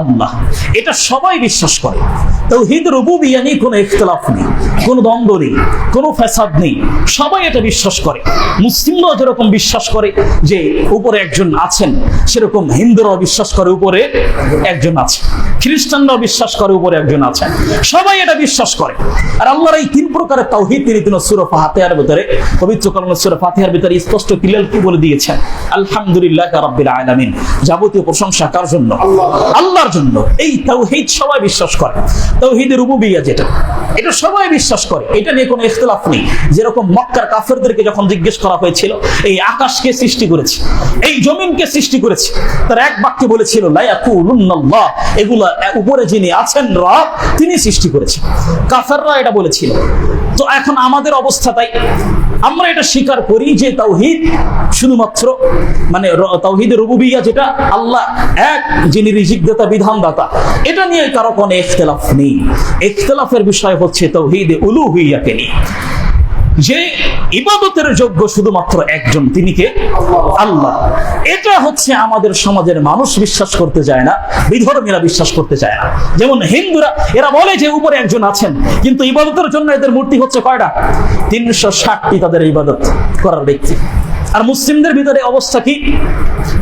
আল্লাহ। এটা সবাই বিশ্বাস করে। তাওহীদ রুবুবিয়্যাহ নিয়ে কোনো ইখতিলাফ নেই, কোনো দ্বন্দ্ব নেই, কোনো ফ্যাসাদ নেই, সবাই এটা বিশ্বাস করে। মুসলিমরাও যেরকম বিশ্বাস করে যে উপরে একজন আছেন, সেরকম হিন্দুরাও বিশ্বাস করে উপরে একজন আছে, খ্রিস্টানরাও বিশ্বাস করে উপরে একজন আছেন, সবাই এটা বিশ্বাস করে। আর আল্লাহর এই তিন প্রকারের তাওহীদ তিনি সূরা ফাতিহার ভিতরে, পবিত্র কালামের সূরা ফাতিহার ভিতরে স্পষ্ট ক্লিয়ার কি বলে দিয়েছেন, আলহামদুলিল্লাহি রাব্বিল আলামিন, যাবতীয় প্রশংসা কার জন্য? আল্লাহর জন্য। এই তাওহীদ সবাই বিশ্বাস করে। তাওহীদ রুবুবিয়্যাহ যেটা, এটা সবাই বিশ্বাস করে, এটা নিয়ে কোনো ইখতিলাফ নেই। যেরকম মক্কার কাফেরদেরকে যখন জিজ্ঞেস করা হয়েছিল এই আকাশকে সৃষ্টি করেছে, এই জমিনকে সৃষ্টি করেছে, তারা এক বাক্যে বলেছিল লা ইয়াকুলুন্নাল্লাহ, এগুলা উপরে যিনি আছেন রব, তিনি সৃষ্টি করেছেন। কাফেররা এটা বলেছিল। তো এখন আমাদের অবস্থা তাই, আমরা এটা স্বীকার করি যে তাওহীদ শুধুমাত্র মানে তাওহীদ রুবুবিয়্যাহ যেটা, আল্লাহ এক, যিনি রিজিকদাতা, বিধানদাতা, এটা নিয়ে কারো কোনো ইখতিলাফ নেই। ইখতিলাফের বিষয় হচ্ছে তাওহীদ উলুহিয়্যাহকে নিয়ে, যে ইবাদতের যোগ্য শুধুমাত্র একজন, তিনি কে? আল্লাহ। এটা হচ্ছে আমাদের সমাজের মানুষ বিশ্বাস করতে চায় না, বিধর্মীরা বিশ্বাস করতে চায় না। যেমন হিন্দুরা, এরা বলে যে উপরে একজন আছেন, কিন্তু ইবাদতের জন্য এদের মূর্তি হচ্ছে কয়টা? 360টি তাদের ইবাদত করার ব্যক্তি। আর মুসলিমদের ভিতরে অবস্থা কি?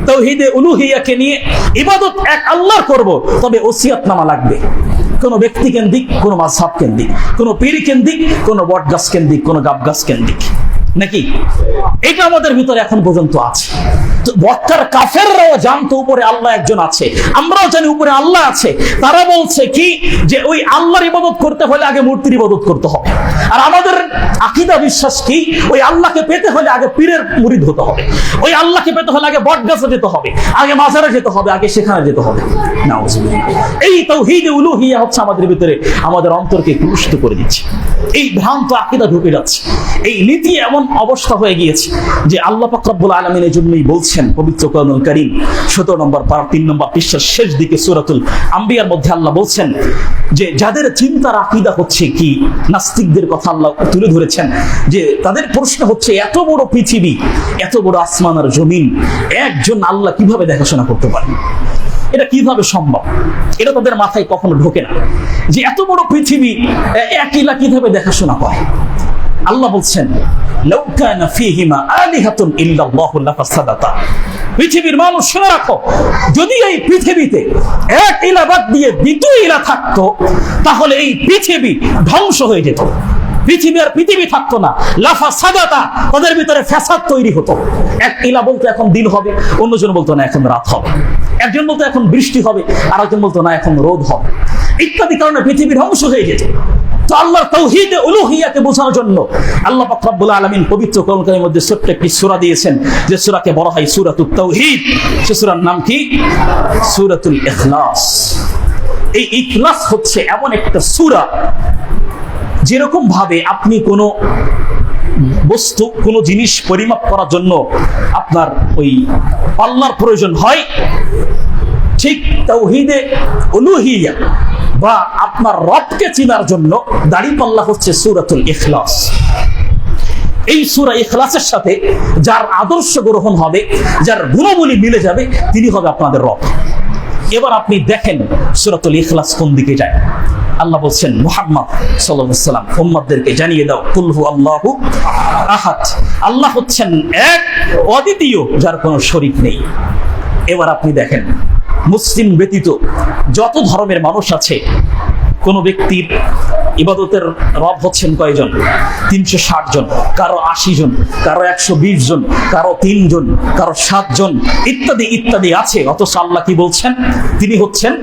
তাওহীদে উলুহিয়্যাহকে নিয়ে ইবাদত এক আল্লাহর করব, তবে ওসিয়তনামা লাগবে। কোন ব্যক্তি কেন্দ্রিক, কোন মাযহাব কেন্দ্রিক, কোন পীর কেন্দ্রিক, কোন বটগাছ কেন্দ্রিক, কোন গাবগাছ কেন্দ্রিক, নাকি? এটা আমাদের ভিতরে এখন পর্যন্ত আছে। মক্কার কাফেররাও জানতো উপরে আল্লাহ একজন আছে, আমরাও জানি উপরে আল্লাহ আছে। তারা বলছে কি যে ওই আল্লাহর ইবাদত করতে হলে আগে মূর্তির ইবাদত করতে হবে। আর আমাদের আকীদা বিশ্বাস কি, ওই আল্লাহকে পেতে হলে আগে পীরের মুরিদ হতে হবে, ওই আল্লাহকে পেতে হলে আগে বটগাছে যেতে হবে, আগে মাজারে যেতে হবে, আগে সেখানে যেতে হবে। নাউজুবিল্লাহ। এই তাওহীদে উলুহিয়্যাহ হচ্ছে আমাদের ভিতরে, আমাদের অন্তরকে কুলুষিত করে দিচ্ছে। এই ভ্রান্ত আকীদা ঢুকে যাচ্ছে, এই নীতি এমন অবস্থা হয়ে গিয়েছে যে আল্লাহ পাক রব্বুল আলামিন এর জন্যই বলছেন পবিত্র কোরআনুল কারীম 17 নম্বর পারা 3 নম্বর পৃষ্ঠার শেষ দিকে সূরাতুল আম্বিয়ার মধ্যে আল্লাহ বলছেন যে যাদের চিন্তার আকীদা হচ্ছে কি, নাস্তিকদের কথা আল্লাহ তুলে ধরেছেন, যে তাদের প্রশ্ন হচ্ছে এত বড় পৃথিবী, এত বড় আসমান আর জমিন একজন আল্লাহ কিভাবে দেখাশোনা করতে পারেন? এটা কিভাবে সম্ভব? এটা তাদের মাথায় কখনো ঢোকে না যে এত বড় পৃথিবী একলা কিভাবে দেখাশোনা করে। আল্লাহ বলছেন লাউ কানা ফীহিমা আলিহাতুন ইল্লাল্লাহু লাফাসাদাতা, পৃথিবীর মানুষ শুনে রাখো, যদি এই পৃথিবীতে এক ইলা বাদ দিয়ে দ্বিতীয় ইলা থাকতো, তাহলে এই পৃথিবী ধ্বংস হয়ে যেত, পৃথিবী আর পৃথিবী থাকতো না। লাফাসাদাতা, তাদের ভিতরে ফ্যাসাদ তৈরি হতো। এক ইলা বলতো এখন দিন হবে, অন্যজন বলতো না এখন রাত হবে, একজন বলতো এখন বৃষ্টি হবে, আর একজন বলতো না এখন রোদ হবে, ইত্যাদি কারণে পৃথিবী ধ্বংস হয়ে যেত। তো আল্লাহর তাওহীদে উলুহিয়্যাহকে বোঝানোর জন্য আল্লাহ পাক রব্বুল আলামিন পবিত্র কোরআনের মধ্যে ছোট্ট একটি সূরা দিয়েছেন, যে সূরাকে বলা হয় সূরাতুত তাওহীদ। সে সূরার নাম কি? সূরাতুল ইখলাস। এই ইখলাস হচ্ছে এমন একটা সূরা, যেরকম ভাবে আপনি কোনো বস্তু, কোনো জিনিস পরিমাপ করার জন্য আপনার ওই পাল্লার প্রয়োজন হয়, ঠিক তাওহীদে উলুহিয়্যাহ বা আপনার রবকে চিনার জন্য দাড়িপাল্লা হচ্ছে সূরাতুল ইখলাস। এই সূরা ইখলাসের সাথে যার আদর্শ গ্রহণ হবে, যার গুণাবলী মিলে যাবে, তিনি হবে আপনাদের রব। এবার আপনি দেখেন সূরাতুল ইখলাস কোন দিকে যায়। আল্লাহ বলছেন মুহাম্মদ সাল্লাল্লাহু আলাইহি ওয়াসাল্লাম উম্মতদেরকে জানিয়ে দাও, কুল হু আল্লাহু আহাদ, আল্লাহ হচ্ছেন এক, অদ্বিতীয়, যার কোনো শরীক নেই। এবার আপনি দেখেন মুসলিম ব্যতীত যত ধর্মের মানুষ আছে, কোন ব্যক্তির ইবাদতের রব হচ্ছেন কয়জন? 360 জন, কারো 80 জন, কারো 120 জন, কারো 3 জন, কারো 7 জন, ইত্যাদি ইত্যাদি আছে। অথচ আল্লাহ কি বলছেন? তিনি হচ্ছেন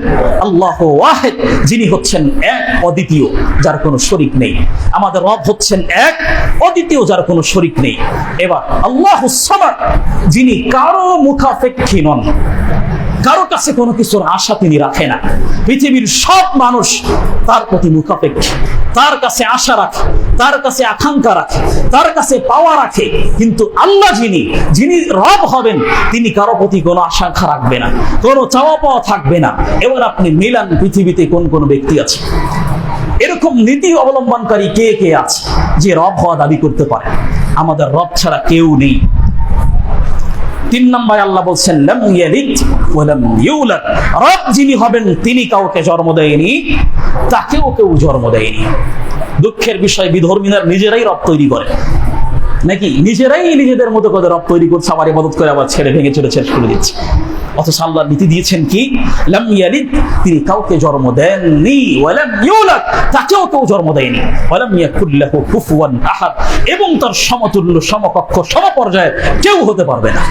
আল্লাহু ওয়াহিদ, যিনি হচ্ছেন এক, অদ্বিতীয়, যার কোনো শরীক নেই। আমাদের রব হচ্ছেন এক, অদ্বিতীয়, যার কোনো শরীক নেই। এবার আল্লাহুস সামাদ, যিনি কারো মুখাপেক্ষী নন, কারো কাছে কোনো কিছুর আশা তিনি রাখে না। পৃথিবীর সব মানুষ তার প্রতি মুখাপেক্ষী, তার কাছে আশা রাখে, তার কাছে আকাঙ্ক্ষা রাখে, তার কাছে পাওয়া রাখে। কিন্তু আল্লাহ যিনি রব হবেন, তিনি কারো প্রতি কোনো আশাঙ্ক্ষা রাখবে না, কোনো চাওয়া পাওয়া থাকবে না। এবার আপনি মিলান পৃথিবীতে কোন কোন ব্যক্তি আছে, এরকম নীতি অবলম্বনকারী কে কে আছে যে রব হওয়া দাবি করতে পারে? আমাদের রব ছাড়া কেউ নেই। 3 নম্বরে আল্লাহ বলছেন লাম ইয়ালিদ ওয়া লাম ইউলাদ, রব যিনি হবেন তিনি কাউকে জন্ম দেয়নি, তাকেও কেউ জন্ম দেয়নি। দুঃখের বিষয় বিধর্মীরা নিজেরাই রব তৈরি করে, নাকি নিজেরাই নিজেদের মতো করে রব তৈরি করছে, আবার ইবাদত করে আবার ছেড়ে ভেঙে চলে শেষ করে দিচ্ছে। অথচ আল্লাহর নীতি দিয়েছেন কি, লাম ইয়ালিদ, তিনি কাউকে জন্ম দেননি, ওয়া লাম ইউলাদ, তাকেও কেউ জন্ম দেয়নি, ওয়া লাম ইয়াকুল লাহু কুফুয়ান আহাদ, এবং তার সমতুল্য সমকক্ষ সমপর্যায়ের কেউ হতে পারবে না।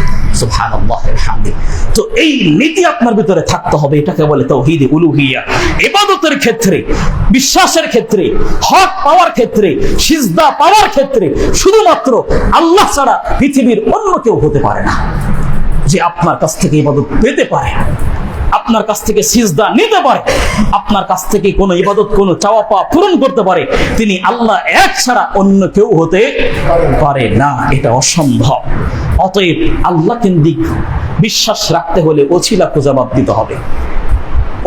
সুবহানাল্লাহ বিহামদিহি। তো এই নীতি আপনার ভিতরে থাকতে হবে, এটাকে বলে তাওহীদে উলুহিয়া। ইবাদতের ক্ষেত্রে, বিশ্বাসের ক্ষেত্রে, হক পাওয়ার ক্ষেত্রে, সিজদা পাওয়ার ক্ষেত্রে শুধুমাত্র আল্লাহ ছাড়া পৃথিবীর অন্য কেউ হতে পারে না যে আপনার কাছ থেকে ইবাদত পেতে পারে, আপনার কাছ থেকে সিজদা নিতে পারে, আপনার কাছ থেকে কোনো ইবাদত, কোনো চাওয়া পাওয়া পূরণ করতে পারে। তিনি আল্লাহ এক ছাড়া অন্য কেউ হতে পারে না, এটা অসম্ভব। অতএব আল্লাহ কেন্দ্রিক বিশ্বাস রাখতে হলে ওসিলা খোঁজা বাদ দিতে হবে।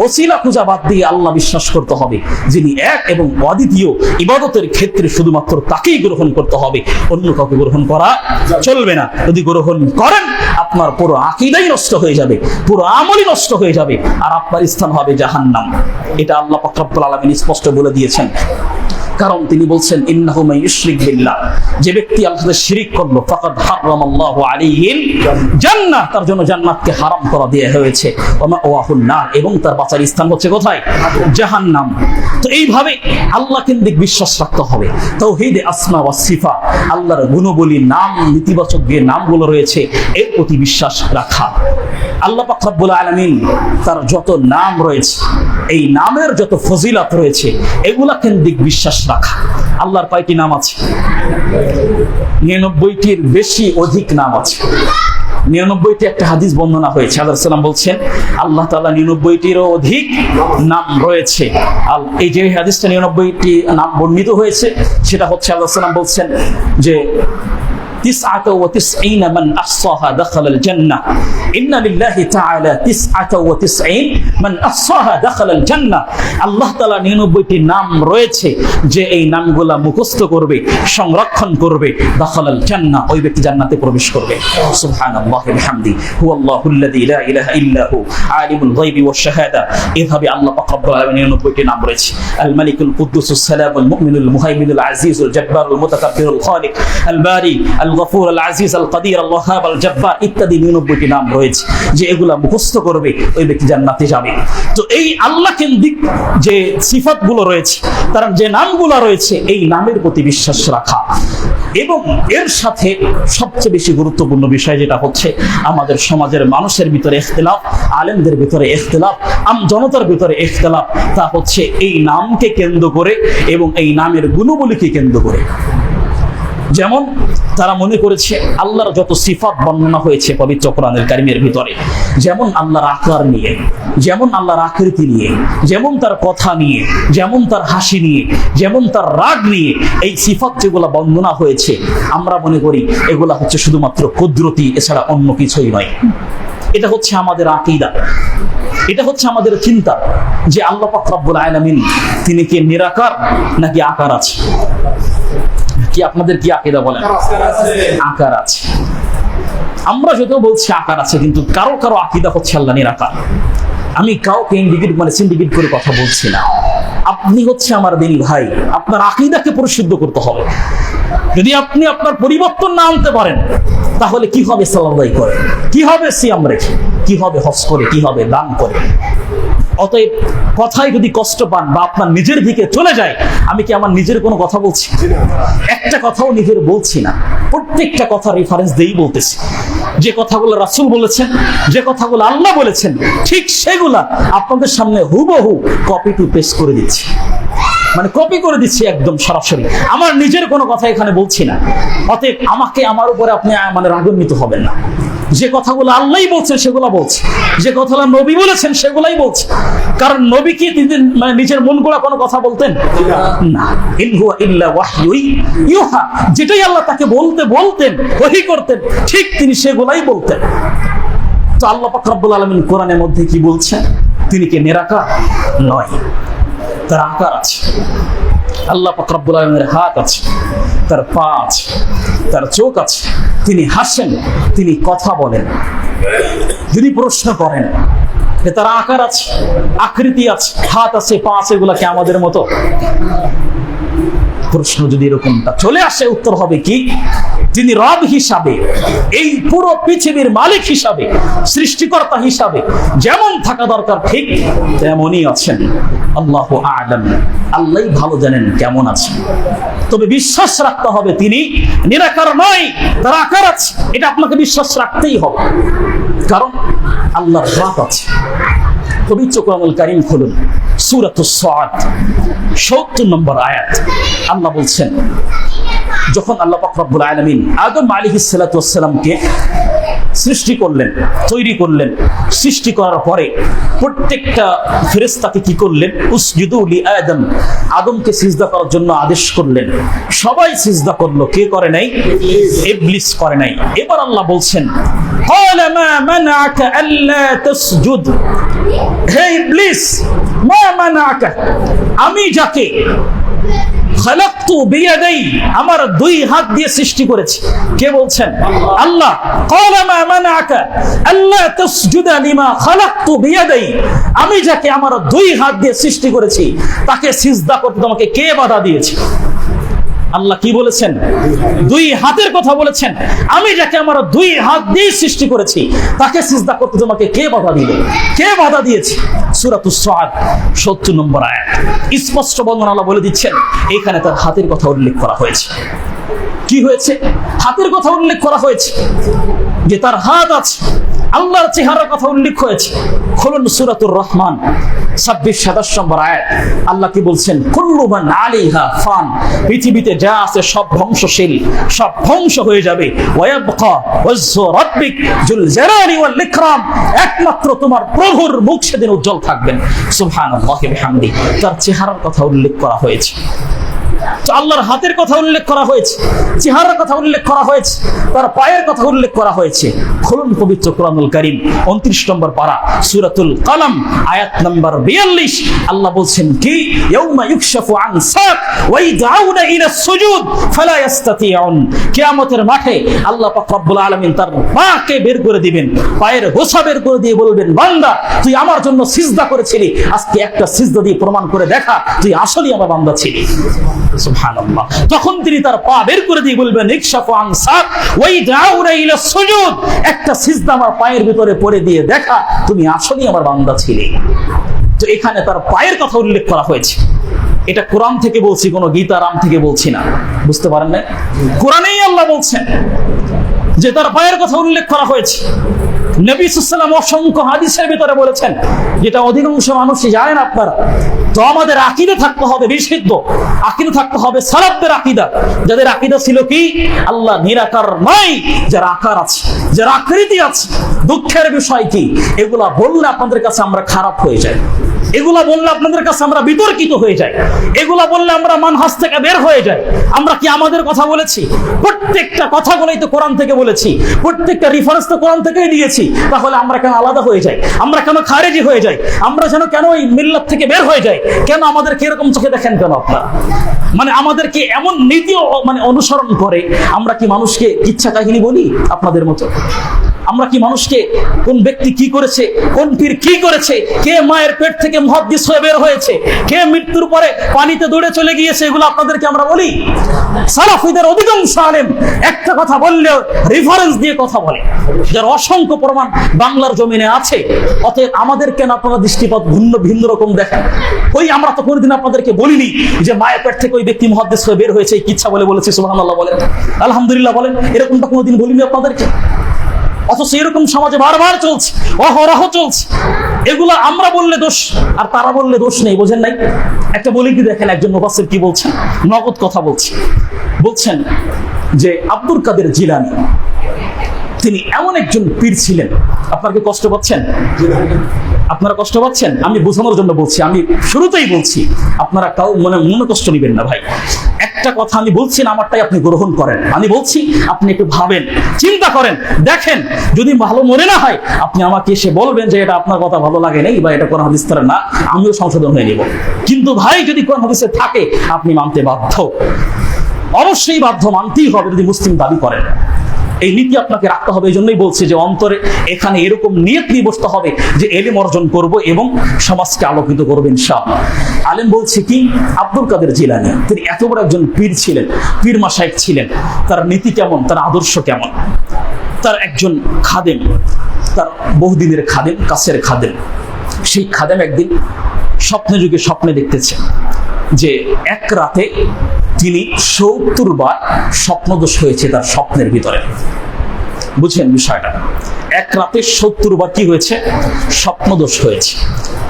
ওসিলা খোঁজা বাদ দিয়ে আল্লাহ বিশ্বাস করতে হবে যিনি এক এবং অদ্বিতীয়। ইবাদতের ক্ষেত্রে শুধুমাত্র তাকেই গ্রহণ করতে হবে, অন্য কাউকে গ্রহণ করা চলবে না। যদি গ্রহণ করেন আপনার পুরো আকীদাই নষ্ট হয়ে যাবে, পুরো আমলই নষ্ট হয়ে যাবে, আর আপনার স্থান হবে জাহান্নাম। এটা আল্লাহ পাক রব্বুল আলামিন স্পষ্ট বলে দিয়েছেন। কারণ তিনি বলছেন ইন্নাহু মান ইউশরিক বিল্লাহ, যে ব্যক্তি আল্লাহর সাথে শিরক করলো, ফাকাদ হারামাল্লাহু আলাইহিল জান্নাহ, তার জন্য জান্নাতকে হারাম করা দেয়া হয়েছে, ওয়া মাওয়াহুন নার, এবং তার বাঁচার স্থান হচ্ছে কোথায়, জাহান্নাম। তো এইভাবে আল্লাহ কেন্দ্রিক বিশ্বাস রাখতে হবে। তাওহীদে আসমা ওয়াস সিফাত, আল্লাহর গুণবলী, নাম, নীতিবাচক যে নামগুলো রয়েছে এর প্রতি বিশ্বাস রাখা। আল্লাহ পাক রব্বুল আলামিন তার যত নাম রয়েছে, এই নামের যত ফজিলত রয়েছে, এগুলা কেন্দ্রিক বিশ্বাস রাখা। আল্লাহর কয়টি নাম আছে? 99টির বেশি অধিক নাম আছে। 99টি একটা হাদিস বর্ণনা হয়েছে, আল্লাহ সাল্লাম বলছেন আল্লাহ তাআলা 99টিরও অধিক নাম রয়েছে। এই যে হাদিসটা 99টি নাম বর্ণিত হয়েছে, সেটা হচ্ছে আল্লাহ সাল্লাম বলছেন যে 99 من أحصاها دخل الجنة إن لله تعالى 99 من أحصاها دخل الجنة। আল্লাহ তাআলা 99টি নাম রয়েছে, যে এই নামগুলা মুখস্থ করবে, সংরক্ষণ করবে, দাখালাল জান্নাহ, ওই ব্যক্তি জান্নাতে প্রবেশ করবে। সুবহানাল্লাহি বিহামদিহি হুয়াল্লাহুল্লাযী লা ইলাহা ইল্লা হু আলিমুল গায়বি ওয়াশ শাহাদা। এভাবে আল্লাহ পাক রব্বুল আলামিনের 99টি নাম রয়েছে। আল মালিকুল কুদ্দুসুস সালামুল মুমিনুল মুহাইমিনুল আজিজুল জাব্বারুল মুতাকাব্বিরুল খালিক আল বারি আল গফুর আল আজিজ আল কাদির আল ওয়াহাব আল জাব্বার ইত্যাদি 99টি নাম রয়েছে, যে এগুলা মুখস্থ করবে ওই ব্যক্তি জান্নাতে যাবে। তো এই আল্লাহ কেন্দ্রিক যে সিফাতগুলো রয়েছে, তার যে নামগুলো রয়েছে, এই নামের প্রতি বিশ্বাস রাখা। এবং এর সাথে সবচেয়ে বেশি গুরুত্বপূর্ণ বিষয় যেটা হচ্ছে, আমাদের সমাজের মানুষের ভিতরে ইখতিলাফ, আলেমদের ভিতরে ইখতিলাফ, জনতার ভিতরে ইখতিলাফ, তা হচ্ছে এই নামকে কেন্দ্র করে এবং এই নামের গুণবলীকে কেন্দ্র করে। যেমন তারা মনে করেছে আল্লাহর যত সিফাত বর্ণনা হয়েছে পবিত্র কোরআনুল কারীমের ভিতরে, যেমন আল্লাহর আকার নিয়ে, যেমন আল্লাহর আকৃতি নিয়ে, যেমন তার কথা নিয়ে, যেমন তার হাসি নিয়ে, যেমন তার রাগ নিয়ে, এই সিফাত যেগুলো বর্ণনা হয়েছে, আমরা মনে করি এগুলা হচ্ছে শুধুমাত্র কুদরতি, এছাড়া অন্য কিছুই নয়। এটা হচ্ছে আমাদের আকীদা, এটা হচ্ছে আমাদের চিন্তা যে আল্লাহ পাক রব্বুল আলামিন তিনি কি নিরাকার নাকি আকার আছে? কি আপনাদের কি আকীদা বলেন? আকার আছে। আমরা যদিও বলছি আকার আছে, কিন্তু কারো কারো আকীদা হচ্ছে আল্লাহ নিরাকার। আমি কাউকে সিন্ডিকেট করে কথা বলছি না। আপনি হচ্ছে আমার দিনী ভাই, আপনার আকীদাকে পরিশুদ্ধ করতে হবে। যদি আপনি আপনার পরিবর্তন না আনতে পারেন, তাহলে কি হবে সালাত আদায় করে, কি হবে সিয়াম রেখে, কি হবে হজ করে, কি হবে দান করে। অতএব কথায় যদি কষ্ট পান বা আপনার নিজের দিকে চলে যায়, আমি কি আমার নিজের কোনো কথা বলছি? একটা কথাও নিজের বলছি না, প্রত্যেকটা কথা রেফারেন্স দিয়েই বলতেছি। যে কথাগুলো রাসূল বলেছেন, যে কথাগুলো আল্লাহ বলেছেন, ঠিক সেগুলা আপনাদের সামনে হুবহু কপি টু পেস্ট করে দিচ্ছি, মানে কপি করে দিচ্ছি একদম সরাসরি। আমার নিজের কোনো কথা এখানে বলছি না। অতএব আমার উপরে আপনি রাগান্বিত হবেন না। যে কথাগুলো আল্লাহই বলছেন সেগুলো বলছে, যে কথাগুলো নবী বলেছেন সেগুলাই বলছে। কারণ নবী কি নিজের মন গড়া কোনো কথা বলতেন না? ইন হুয়া ইল্লা ওয়াহয়ুন ইউহা, যেটাই আল্লাহ তাকে বলতেন, ওহী করতেন, ঠিক তিনি সেগুলাই বলতেন। তো আল্লাহ পাক রব্বুল আলামিন কোরআনের মধ্যে কি বলছেন? তিনি কি নিরাকার? নয়, তার আকার আছে। আল্লাহ পাক রব্বুল আলামিনের হাত আছে, তার পা আছে, তার চোখ আছে, তিনি হাসেন, তিনি কথা বলেন, তিনি প্রশ্ন করেন, তার আকার আছে, আকৃতি আছে, হাত আছে, পা আছে, এগুলা কি আমাদের মতো? প্রশ্ন যদি এরকমটা চলে আসে, উত্তর হবে কি? তিনি রব হিসাবে, এই পুরো পৃথিবীর মালিক হিসাবে, সৃষ্টিকর্তা হিসাবে যেমন থাকা দরকার ঠিক তেমনই আছেন। আল্লাহু আ'লাম, আল্লাহই ভালো জানেন কেমন আছেন। তবে বিশ্বাস রাখতে হবে তিনি নিরাকার নয়, তার আকার আছে, এটা আপনাকে বিশ্বাস রাখতেই হবে, কারণ আল্লাহর রাত আছে। পবিত্র কোরআনুল কারীম খুলুন, সূরাতুস সাদ ৭০ নম্বর আয়াত। আল্লাহ বলছেন, যখন আল্লাহ পাক রব্বুল আলামিন আদম আলাইহিস সালাতু ওয়াস সালামকে সৃষ্টি করলেন, তৈরি করলেন, সৃষ্টি করার পরে প্রত্যেকটা ফেরেশতাকে কি করলেন? উসজুদু লি আদম, আদমকে সিজদা করার জন্য আদেশ করলেন। সবাই সিজদা করলো, কে করে নাই? ইবলিস করে নাই। এবার আল্লাহ বলছেন, ক্বালা মা মানাআকা আল্লা তাসজুদ, হে ইবলিস, মা মানাআকা, আমি যাকে খালাকতু বিয়াদাই, আমার দুই হাত দিয়ে সৃষ্টি করেছি। কে বলছেন? আল্লাহ। ক্বালা মা মানাআকা আল্লা তাসজুদা লিমা খালাকতু বিয়াদাই, আমি যাকে আমার দুই হাত দিয়ে সৃষ্টি করেছি তাকে সিজদা করতে তোমাকে কে বাধা দিয়েছে? আল্লাহ কি বলেছেন? দুই হাতের কথা বলেছেন। আমি যাকে আমার দুই হাত দিয়ে সৃষ্টি করেছি তাকে সিজদা করতে তোমাকে কে বাধা দিল? কে বাধা দিয়েছে? সূরাতুস সাদ ৭০ নম্বর আয়াত স্পষ্ট বর্ণনা আল্লাহ বলে দিচ্ছেন। এখানে তার হাতের কথা উল্লেখ করা হয়েছে। কি হয়েছে? হাতের কথা উল্লেখ করা হয়েছে, যে তার হাত আছে। আল্লাহর চেহারার কথা উল্লেখ হয়েছে। খুলুন সূরাতুর রহমান ২৬-২৭ নম্বর আয়াত। আল্লাহ কি বলছেন? কুল্লু মান আলাইহা ফান, পৃথিবীতে যা আছে সব ধ্বংসশীল, সব ধ্বংস হয়ে যাবে। ওয়ায়াবকা ওয়াজহু রাব্বিক যুল জালালি ওয়াল ইকরাম, একমাত্র তোমার প্রভুর মুখ সেদিন উজ্জ্বল থাকবেন। সুবহানাল্লাহি বিহামদি, তার চেহারার কথা উল্লেখ করা হয়েছে, আল্লাহর হাতের কথা উল্লেখ করা হয়েছে, চেহারার কথা উল্লেখ করা হয়েছে, তার পায়ের কথা উল্লেখ করা হয়েছে। খুলুন পবিত্র কোরআনুল কারীম ২৯ নম্বর পারা সূরাতুল কালাম আয়াত নাম্বার ৪২। আল্লাহ বলছেন কি? ইয়াউমা ইউকশাফু আন সাক ওয়া ইয়াদউনা ইলা সুজুদ ফালা ইস্তাতিউন, কিয়ামতের মাঠে আল্লাহ পাক রব্বুল আলামিন তার পাকে বের করে দিবেন, পায়ের গোছা বের করে দিয়ে বলবেন, বান্দা তুই আমার জন্য সিজদা করেছিলি, আজকে একটা সিজদা দিয়ে প্রমাণ করে দেখা তুই আসলেই আমার বান্দা ছিলি। সুবহানাল্লাহ। তখন তিনি তার পা বের করে দিয়ে বলবেন, ইকশাফু আন সাক ওয়া ইয়াদউনা ইলা সুজুদ, একটা সিজদা আমার পায়ের ভিতরে পড়ে দিয়ে দেখা তুমি আসলেই আমার বান্দা ছিলে। তো এখানে তার পায়ের কথা উল্লেখ করা হয়েছে। এটা কোরআন থেকে বলছি, কোনো গীতা রাম থেকে বলছি না, বুঝতে পারেন না? কোরআনেই আল্লাহ বলছেন যে তার পায়ের কথা উল্লেখ করা হয়েছে। নবী সাল্লাল্লাহু আলাইহি ওয়াসাল্লাম অসংখ্য হাদিসের ভিতরে বলেছেন, যেটা অধিকাংশ মানুষই জানেন আপনারা। তো আমাদের আকীদা থাকতে হবে বিশুদ্ধ, আকীদা থাকতে হবে সালাফদের আকীদা, যাদের আকীদা ছিল কি? আল্লাহ নিরাকার নয়, যার আকার আছে, যার আকৃতি আছে। দুঃখের বিষয় কি? এগুলা বললে আপনাদের কাছে আমরা খারাপ হয়ে যাই, এগুলা বললে আপনাদের কাছে আমরা বিতর্কিত হয়ে যাই, এগুলা বললে আমরা মানহাজ থেকে বের হয়ে যাই। আমরা কি আমাদের কথা বলেছি? প্রত্যেকটা কথাগুলোই তো কোরআন থেকে বলেছি, প্রত্যেকটা রেফারেন্স তো কোরআন থেকেই দিয়েছি। তাহলে আমরা কেন আলাদা হয়ে যাই? আমরা কেন খারেজি হয়ে যাই? আমরা যেন কেন এই মিল্লাত থেকে বের হয়ে যাই? কেন আমাদেরকে এরকম চোখে দেখেন কেন আপনারা? মানে আমাদেরকে এমন নীতি অনুসরণ করে। আমরা কি মানুষকে ইচ্ছা কাহিনী বলি আপনাদের মতো? আমরা কি মানুষকে কোন ব্যক্তি কি করেছে, কোন পীর কি করেছে, কে মায়ের পেট থেকে মুহাদ্দিস হয়ে বের হয়েছে, কে মৃত্যুর পরে পানিতে দৌড়ে চলে গিয়েছে, এগুলো আপনাদেরকে আমরা বলি? সালাফিদের অধিকাংশ আলেম একটা কথা বললেও রেফারেন্স দিয়ে কথা বলে, যার অসংখ্য প্রমাণ বাংলার জমিনে আছে। অতএব আমাদের কেন আপনারা দৃষ্টিপাত ভিন্ন রকম দেখেন? ওই আমরা তো কোনোদিন আপনাদেরকে বলিনি যে মায়ের পেট থেকে ওই ব্যক্তি মুহাদ্দিস হয়ে বের হয়েছে, ইচ্ছা বলে বলেছি। সুবহানাল্লাহ বলেন, আলহামদুলিল্লাহ বলেন, এরকমটা কোনোদিন বলিনি আপনাদেরকে। অথচ এরকম সমাজে বারবার চলছে, অহরহ চলছে। এগুলো আমরা বললে দোষ, আর তারা বললে দোষ নেই, বোঝেন নাই? একটা বলি কি দেখেন, একজন মুফাসসির কি বলছেন, নগদ কথা বলছেন যে আব্দুল কাদের জিলানী তিনি এমন একজন পীর ছিলেন। আপনারা কি কষ্ট পাচ্ছেন? আপনারা কষ্ট পাচ্ছেন? আমি বোঝানোর জন্য বলছি, আমি শুরুতেই বলছি, আপনারা কাউ মনে কষ্ট নেবেন না ভাই। একটা কথা আমি বলছি না, আমারটাই আপনি গ্রহণ করেন। আমি বলছি, আপনি একটু ভাবেন, চিন্তা করেন, দেখেন। যদি ভালো মনে না হয়, আপনি আমাকে এসে বলবেন যে এটা আপনার কথা ভালো লাগে নাই বা এটা কোরআন হাদিস থেকে না, আমিও সংশোধন হয়ে নেব। কিন্তু ভাই, যদি কোরআন হাদিসে থাকে আপনি মানতে বাধ্য। অবশ্যই বাধ্য, মানতেই হবে যদি মুসলিম দাবি করেন। এই নীতি আপনাকে রাখতে হবে। এই জন্যই বলছে যে অন্তরে এখানে এরকম নিয়ত নিয়ে বসতে হবে যে এলিম অর্জন করব এবং সমাজকে আলোকিত করবো ইনশাআল্লাহ। আলেম বলছে কি, আব্দুল কাদের জিলানী তিনি এত বড় একজন পীর ছিলেন, পীর মাশায়েখ ছিলেন। তার নীতি কেমন, তার আদর্শ কেমন। তার একজন খাদেম, তার বহুদিনের খাদেম, কাছের খাদেম, সেই খাদেম একদিন স্বপ্নে যুগে স্বপ্নে দেখতেছে যে এক রাতে তিনি ৭০ বার স্বপ্নদোষ হয়েছে তার স্বপ্নের ভিতরে। বুঝছেন বিষয়টা? এক রাতে ৭০ বার কি হয়েছে? স্বপ্নদোষ হয়েছে।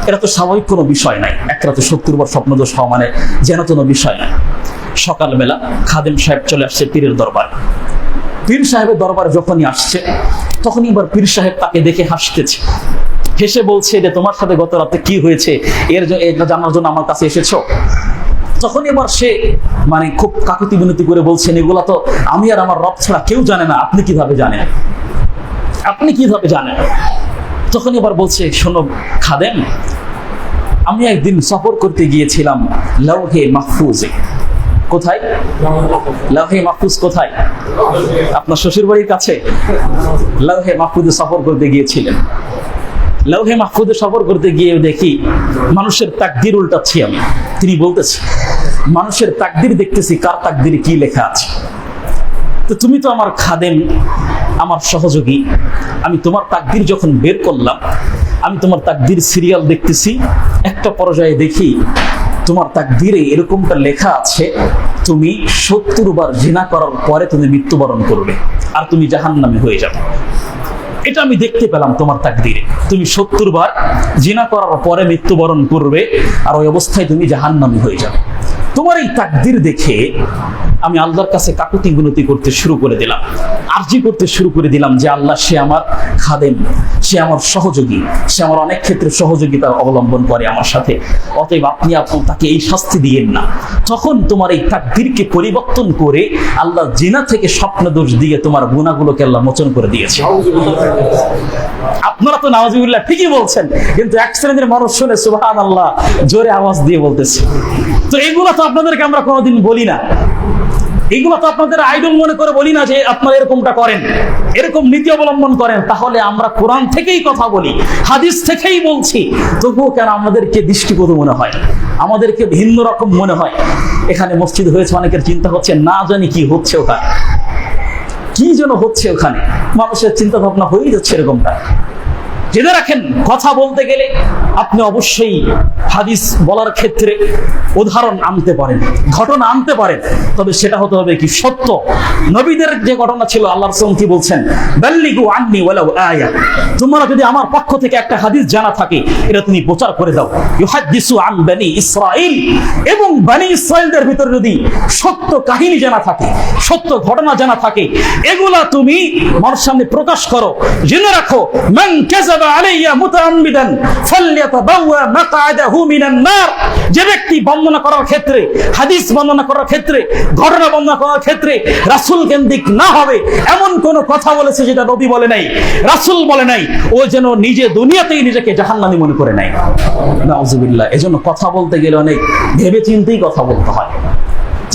এটা তো স্বাভাবিক কোনো বিষয় নাই। এক রাতে ৭০ বার স্বপ্নদোষ হওয়া মানে যেন কোনো বিষয় নাই। সকালবেলা খাদেম সাহেব চলে আসছে পীরের দরবারে। পীর সাহেবের দরবারে যখনই আসছে তখনই এবার পীর সাহেব তাকে দেখে হাসতেছে, হেসে বলছে যে তোমার সাথে গত রাতে কি হয়েছে এটা জানার জন্য আমার কাছে এসেছো? তখন এবার সে মানে খুব কাকুতি বিনতি করে বলছেন, এগুলা তো আমি আর আমার রব ছাড়া কেউ জানে না, আপনি কিভাবে জানেন? আপনি কিভাবে জানেন? তখন এবার বলছে, শোনো খাদেম, আমি একদিন সফর করতে গিয়েছিলাম লাউহে মাহফুজে। কোথায়? লাউহে মাহফুজ কোথায়? আপনার শ্বশুর বাড়ির কাছে। লাউহে মাহফুজে সফর করতে গিয়েছিলেন। লাউহে মাহফুজে সফর করতে গিয়ে দেখি মানুষের তাকদির উল্টাচ্ছি আমি। তিনি বলতেছি, মানুষের তাকদির দেখতেছি, কার তাকদিরে কি লেখা আছে। তো তুমি তো আমার খাদেম, আমার সহযোগী, আমি তোমার তাকদির যখন বের করলাম, আমি তোমার তাকদির সিরিয়াল দেখতেছি, একটা পর্যায়ে দেখি তোমার তাকদিরে এরকমটা লেখা আছে, তুমি ৭০ বার জিনা করার পরে তুমি মৃত্যুবরণ করবে আর তুমি জাহান্নামে হয়ে যাবে। এটা আমি দেখতে পেলাম তোমার তাকদিরে, তুমি ৭০ বার জিনা করার পরে মৃত্যুবরণ করবে আর ওই অবস্থায় তুমি জাহান্নামী হয়ে যাবে। তোমার এই তাকদির দেখে আমি আল্লাহর কাছে কাকুতি বিনতি করতে শুরু করে দিলাম, আরজি করতে শুরু করে দিলাম যে আল্লাহ, সে আমার খাদেম, সে আমার সহযোগী, সে আমার অনেক ক্ষেত্রে সহযোগিতা অবলম্বন করে আমার সাথে, অতএব আপনি তাকে এই শাস্তি দিয়েন না। তখন তোমার এই তাকদিরকে পরিবর্তন করে আল্লাহ জিনা থেকে স্বপ্ন দোষ দিয়ে তোমার গুনাহগুলোকে আল্লাহ মোচন করে দিয়েছে। আপনারা তো নাউজুবিল্লাহ ঠিকই বলছেন, কিন্তু এক শ্রেণীর মানুষ শুনে সুবহানাল্লাহ জোরে আওয়াজ দিয়ে বলতেছে। তো এগুলো তো আপনাদেরকে আমরা কোনোদিন বলি না, এগুলো তো আপনাদের আইডল মনে করে বলি না যে আপনারা এরকমটা করেন, এরকম নীতি অবলম্বন করেন। তাহলে আমরা কোরআন থেকেই কথা বলি, হাদিস থেকেই বলছি, তবুও কেন আমাদেরকে দৃষ্টিকটু মনে হয়, আমাদেরকে ভিন্ন রকম মনে হয়? এখানে মসজিদ হয়েছে, অনেকের চিন্তা হচ্ছে না জানি কি হচ্ছে ওখানে, কি যেন হচ্ছে ওখানে। মানুষের চিন্তা ভাবনা হয়েই যাচ্ছে এরকমটা। জেনে রাখেন, কথা বলতে গেলে আপনি অবশ্যই হাদিস বলার ক্ষেত্রে উদাহরণ আনতে পারেন, ঘটনা আনতে পারেন, তবে সেটা হতে হবে কি সত্য। নবীদের যে ঘটনা ছিল, আল্লাহ রাসূল কি বলছেন, বাল্লিগু আন্নি ওয়ালাউ আয়া, তোমরা যদি আমার পক্ষ থেকে একটা হাদিস জানা থাকে এটা তুমি প্রচার করে দাও। ইউহাদ্দিসু আন বনি ইসরাঈল, এবং বনি ইসরাঈলদের ভিতরে যদি সত্য কাহিনী জানা থাকে, সত্য ঘটনা জানা থাকে, এগুলা তুমি মানুষের সামনে প্রকাশ করো। জেনে রাখো, মান কাযাবা আলাইয়া মুতাআম্মিদান ফালইয়াতাবাওয়া মাকআদাহু মিনান নার, যে ব্যক্তি বর্ণনা করার ক্ষেত্রে, হাদিস বর্ণনা করার ক্ষেত্রে, ঘটনা বর্ণনা করার ক্ষেত্রে রাসূল কেন্দ্রিক না হবে এমন কোন কথা বলেছে যেটা নবী বলে নাই, রাসূল বলে নাই, ও যেন নিজে দুনিয়াতেই নিজেকে জাহান্নামী মনে করে নাই। নাউজুবিল্লাহ। এজন্য কথা বলতে গেলে অনেক ভেবে চিন্তেই কথা বলতে হয়,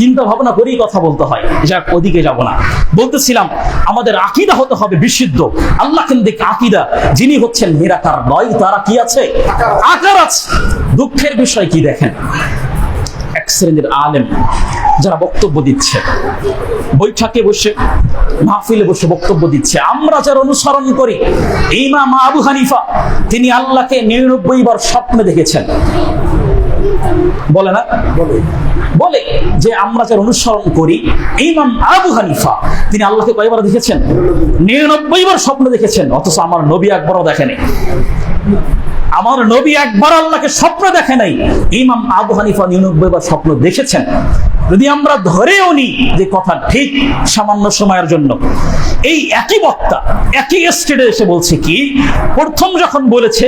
চিন্তা ভাবনা করেই কথা বলতে হয়। যাক, ওদিকে যাব না। বলতেছিলাম আমাদের আকীদা হতে হবে বিশুদ্ধ, আল্লাহ কেন্দ্রিক আকীদা। যিনি হচ্ছেন নিরাকার নয়, তারা কি আছে? আকার আছে। দুঃখের বিষয় কি দেখেন, এক শ্রেণীর আলেম যারা বক্তব্য দিচ্ছে, বৈঠকে বসে, মাহফিলে বসে বক্তব্য দিচ্ছে, আমরা যারা অনুসরণ করি, ইমাম আবু হানিফা তিনি আল্লাহকে 99 বার স্বপ্নে দেখেছেন। বলে না? বলে যে আমরা যারা অনুসরণ করি, ইমাম আবু হানিফা তিনি আল্লাহকে কয়বার দেখেছেন? 99 বার স্বপ্ন দেখেছেন। অথচ আমার নবী একবারও দেখেনি। আমার নবী একবার আল্লাহকে স্বপ্ন দেখে নাই, ইমাম আবু হানিফা 99 বার স্বপ্ন দেখেছেন। যদি আমরা ধরেও নিই যে কথা ঠিক সামান্য সময়ের জন্য, এই একই বক্তা একই স্টেজে এসে বলছে কি, প্রথম যখন বলেছে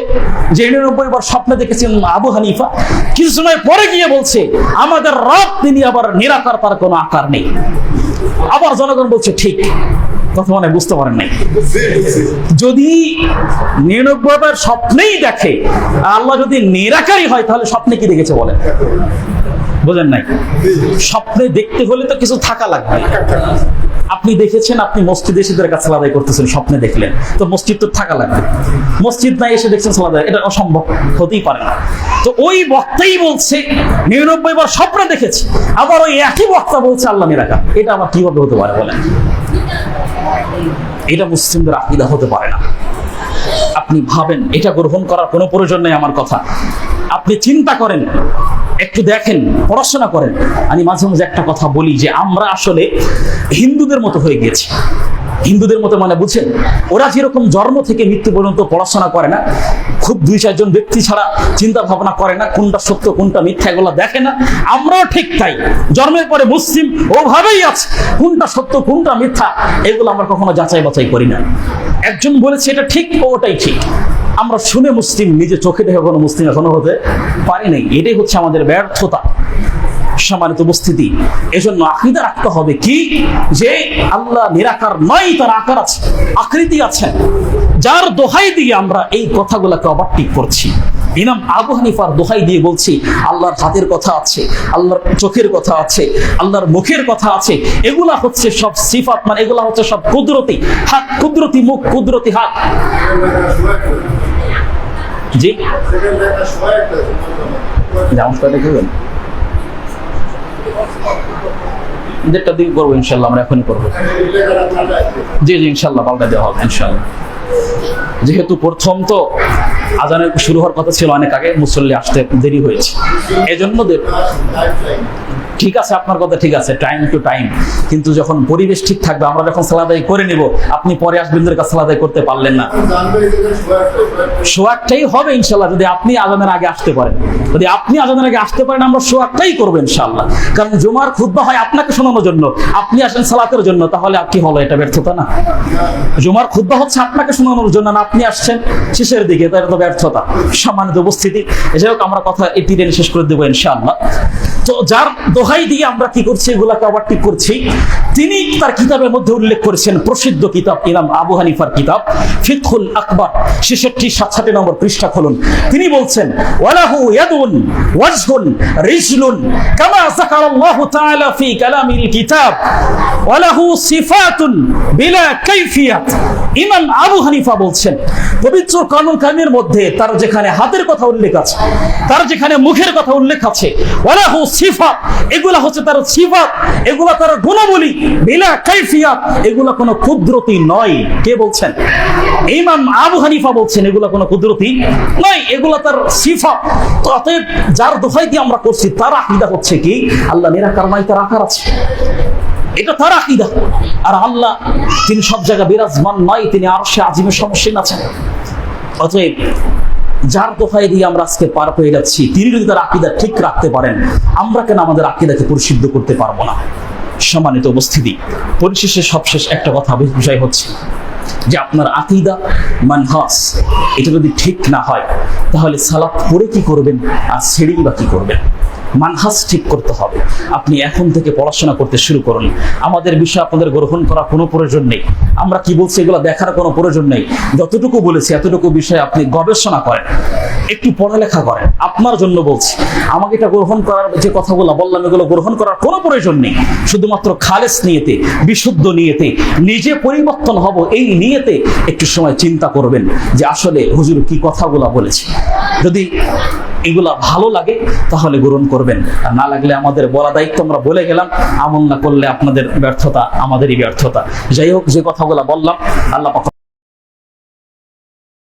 যে 99 বার স্বপ্ন দেখেছেন আবু হানিফা, কিছু সময় পরে গিয়ে বলছে আমাদের রব তিনি আবার নিরাকার, তার কোনো আকার নেই। আবার জনগণ বলছে ঠিক কথা, মানে বুঝতে পারেন নাই। যদি 99 বার স্বপ্নেই দেখে, আল্লাহ যদি নিরাকারই হয়, তাহলে স্বপ্নে কি দেখেছে বলেন? বোঝেন নাই? স্বপ্নে দেখতে হলে তো কিছু থাকা লাগবে। আপনি দেখেছেন আপনি মসজিদে এসে কাছে সালাত আদায় করতেছেন, স্বপ্নে দেখলেন, তো মসজিদ তো থাকা লাগবে। মসজিদ নাই এসে দেখছেন সালাত আদায়, এটা অসম্ভব, হতেই পারে না। তো ওই বক্তাই বলছে 99 বার স্বপ্নে দেখেছি, আবার ওই একই বক্তা বলছে আল্লাহ নিরাকার। এটা আবার কিভাবে হতে পারে বলেন? এটা মুসলিমদের আকীদা হতে পারে না। আপনি ভাবেন, এটা গ্রহণ করার কোনো প্রয়োজন নেই। আমার কথা আপনি চিন্তা করেন, একটু দেখেন, পড়াশোনা করেন। আমি মাঝে মাঝে একটা কথা বলি যে আমরা আসলে হিন্দুদের মতো হয়ে গেছি। হিন্দুদের মতো মানে বুঝছেন, ওরা যেরকম জন্ম থেকে মৃত্যু পর্যন্ত পড়াশোনা করে না, খুব 2-4 জন ব্যক্তি ছাড়া চিন্তা ভাবনা করে না, কোনটা সত্য কোনটা মিথ্যা এগুলো দেখে না, আমরাও ঠিক তাই। জন্মের পরে মুসলিম ওভাবেই আছে, কোনটা সত্য কোনটা মিথ্যা এগুলো আমরা কখনো যাচাই বাছাই করি না। একজন বলেছে এটা ঠিক, ওটাই ঠিক, আমরা শুনে মুসলিম, নিজে চোখে দেখে কোনো মুসলিম এখনো হতে পারি নাই। এটাই হচ্ছে আমাদের ব্যর্থতা। সম্মানিত উপস্থিতি, এজন্য আকীদা রাখতে হবে কি, যে আল্লাহ নিরাকার নয়, তার আকার আছে, আকৃতি আছে, যার দোহাই দিয়ে আমরা এই কথাগুলোকে ওভারটেক করছি। ইমাম আবু হানিফার দোহাই দিয়ে বলছি আল্লাহর হাতের কথা আছে, আল্লাহর চোখের কথা আছে, আল্লাহর মুখের কথা আছে, এগুলা হচ্ছে সব সিফাত, মানে এগুলা হচ্ছে সব কুদরতি হাত, কুদরতি মুখ, কুদরতি হাত। জি যেটা দিন করবো ইনশাল্লাহ, আমরা এখনই করবো। জি জি ইনশাল্লাহ পাল্টা দেওয়া হবে ইনশাল্লাহ। যেহেতু প্রথম তো আজানের শুরু হওয়ার কথা ছিল অনেক আগে, মুসল্লি আসতে দেরি হয়েছে, এজন্য ঠিক আছে, আপনার কথা ঠিক আছে, টাইম টু টাইম। কিন্তু যখন পরিবেশ ঠিক থাকবে, আমরা যখন সালাত আদায় করে নিব, আপনি পরে আসবেন, কাছে সালাত আদায় করতে পারলেন না, সোয়াকটাই হবে ইনশাল্লাহ। যদি আপনি আজানের আগে আসতে পারেন, যদি আপনি আজানের আগে আসতে পারেন, আমরা সোয়াকটাই করবো ইনশাল্লাহ। কারণ জুমার খুতবা হয় আপনাকে শোনানোর জন্য, আপনি আসেন সালাতের জন্য, তাহলে কি হলো? এটা ব্যর্থতা না? জুমার খুতবা হচ্ছে আপনাকে শোনানোর জন্য, না আপনি আসছেন শেষের দিকে, তাই তো ব্যর্থতা। সম্মানিত উপস্থিতি, যাই হোক আমরা কথা এটি টেনে শেষ করে দেবো ইনশাআল্লাহ। তো যার দোহাই দিয়ে আমরা কি করছি, এগুলাকে ওভারটেক করছি, তিনি তার কিতাবের মধ্যে উল্লেখ করেছেন, প্রসিদ্ধ কিতাব ইমাম আবু হানিফার কিতাব ফিকহুল আকবার, 66-67 নম্বর পৃষ্ঠা খুলুন। তিনি বলছেন ওয়ালাহু ইয়াদুন ওয়াজহুন রিজলুন কামা যাকারাল্লাহু তাআলা ফি কালামিল কিতাব ওয়ালাহু সিফাতুন বিলা কাইফিয়াত। ইমাম আবু হানিফা বলছেন পবিত্র কানুন কানুনের মধ্যে তার যেখানে হাতের কথা উল্লেখ আছে, তার যেখানে মুখের কথা উল্লেখ আছে, ওয়ালাহু সিফাত, এগুলা হচ্ছে তার সিফাত, এগুলা তার গুণাবলী, বিলা কাইফিয়াত, এগুলা কোনো কুদরতি নয়। কে বলছেন? ইমাম আবু হানিফা বলছেন এগুলা কোনো কুদরতি নয়, এগুলা তার সিফাত। তো অতএব যার দোহাই দিয়ে আমরা করছি, তার আকীদা হচ্ছে কি, আল্লাহ নিরাকার নয়, তার আকার আছে, এটা তার আকীদা। আর আল্লাহ তিনি সব জায়গায় বিরাজমান নয়, তিনি আরশে আজিমে সমসীন আছেন। অতএব যার দোহাই দিয়ে আমরা আজকে পার হয়ে যাচ্ছি, তিনি যদি তার আকীদা ঠিক রাখতে পারেন, আমরা কেন আমাদের আকীদাকে পরিশুদ্ধ করতে পারবো না? সম্মানিত উপস্থিতি, পরিশেষে সবশেষ একটা কথা বিষয় হচ্ছে যে আপনার আকীদা মানহাজ এটা যদি ঠিক না হয়, তাহলে সালাত পড়ে কি করবেন আর ছেড়েই বা কি করবেন? মানহাজ ঠিক করতে হবে। আপনি এখন থেকে পড়াশোনা করতে শুরু করুন। আমাদের বিষয় আপনাদের গ্রহণ করার কোনো প্রয়োজন নেই, আমরা কি বলছি এগুলো দেখার কোনো প্রয়োজন নেই। যতটুকু বলেছি এতটুকু বিষয়ে আপনি গবেষণা করেন, একটু পড়ালেখা করেন। আপনার জন্য বলছি, আমাকে এটা গ্রহণ করার যে কথাগুলো বললাম, এগুলো গ্রহণ করার কোনো প্রয়োজন নেই। শুধুমাত্র খালেস নিয়েতে, বিশুদ্ধ নিয়েতে, নিজে পরিবর্তন হব এই নিয়েতে একটু সময় চিন্তা করবেন যে আসলে হুজুর কি কথাগুলো বলেছে। যদি এগুলা ভালো লাগে তাহলে গ্রহণ করবেন, আর না লাগলে আমাদের বলা দায়িত্ব, আমরা বলে গেলাম। আমল না করলে আপনাদের ব্যর্থতা, আমাদেরই ব্যর্থতা। যাই হোক, যে কথাগুলো বললাম আল্লাহ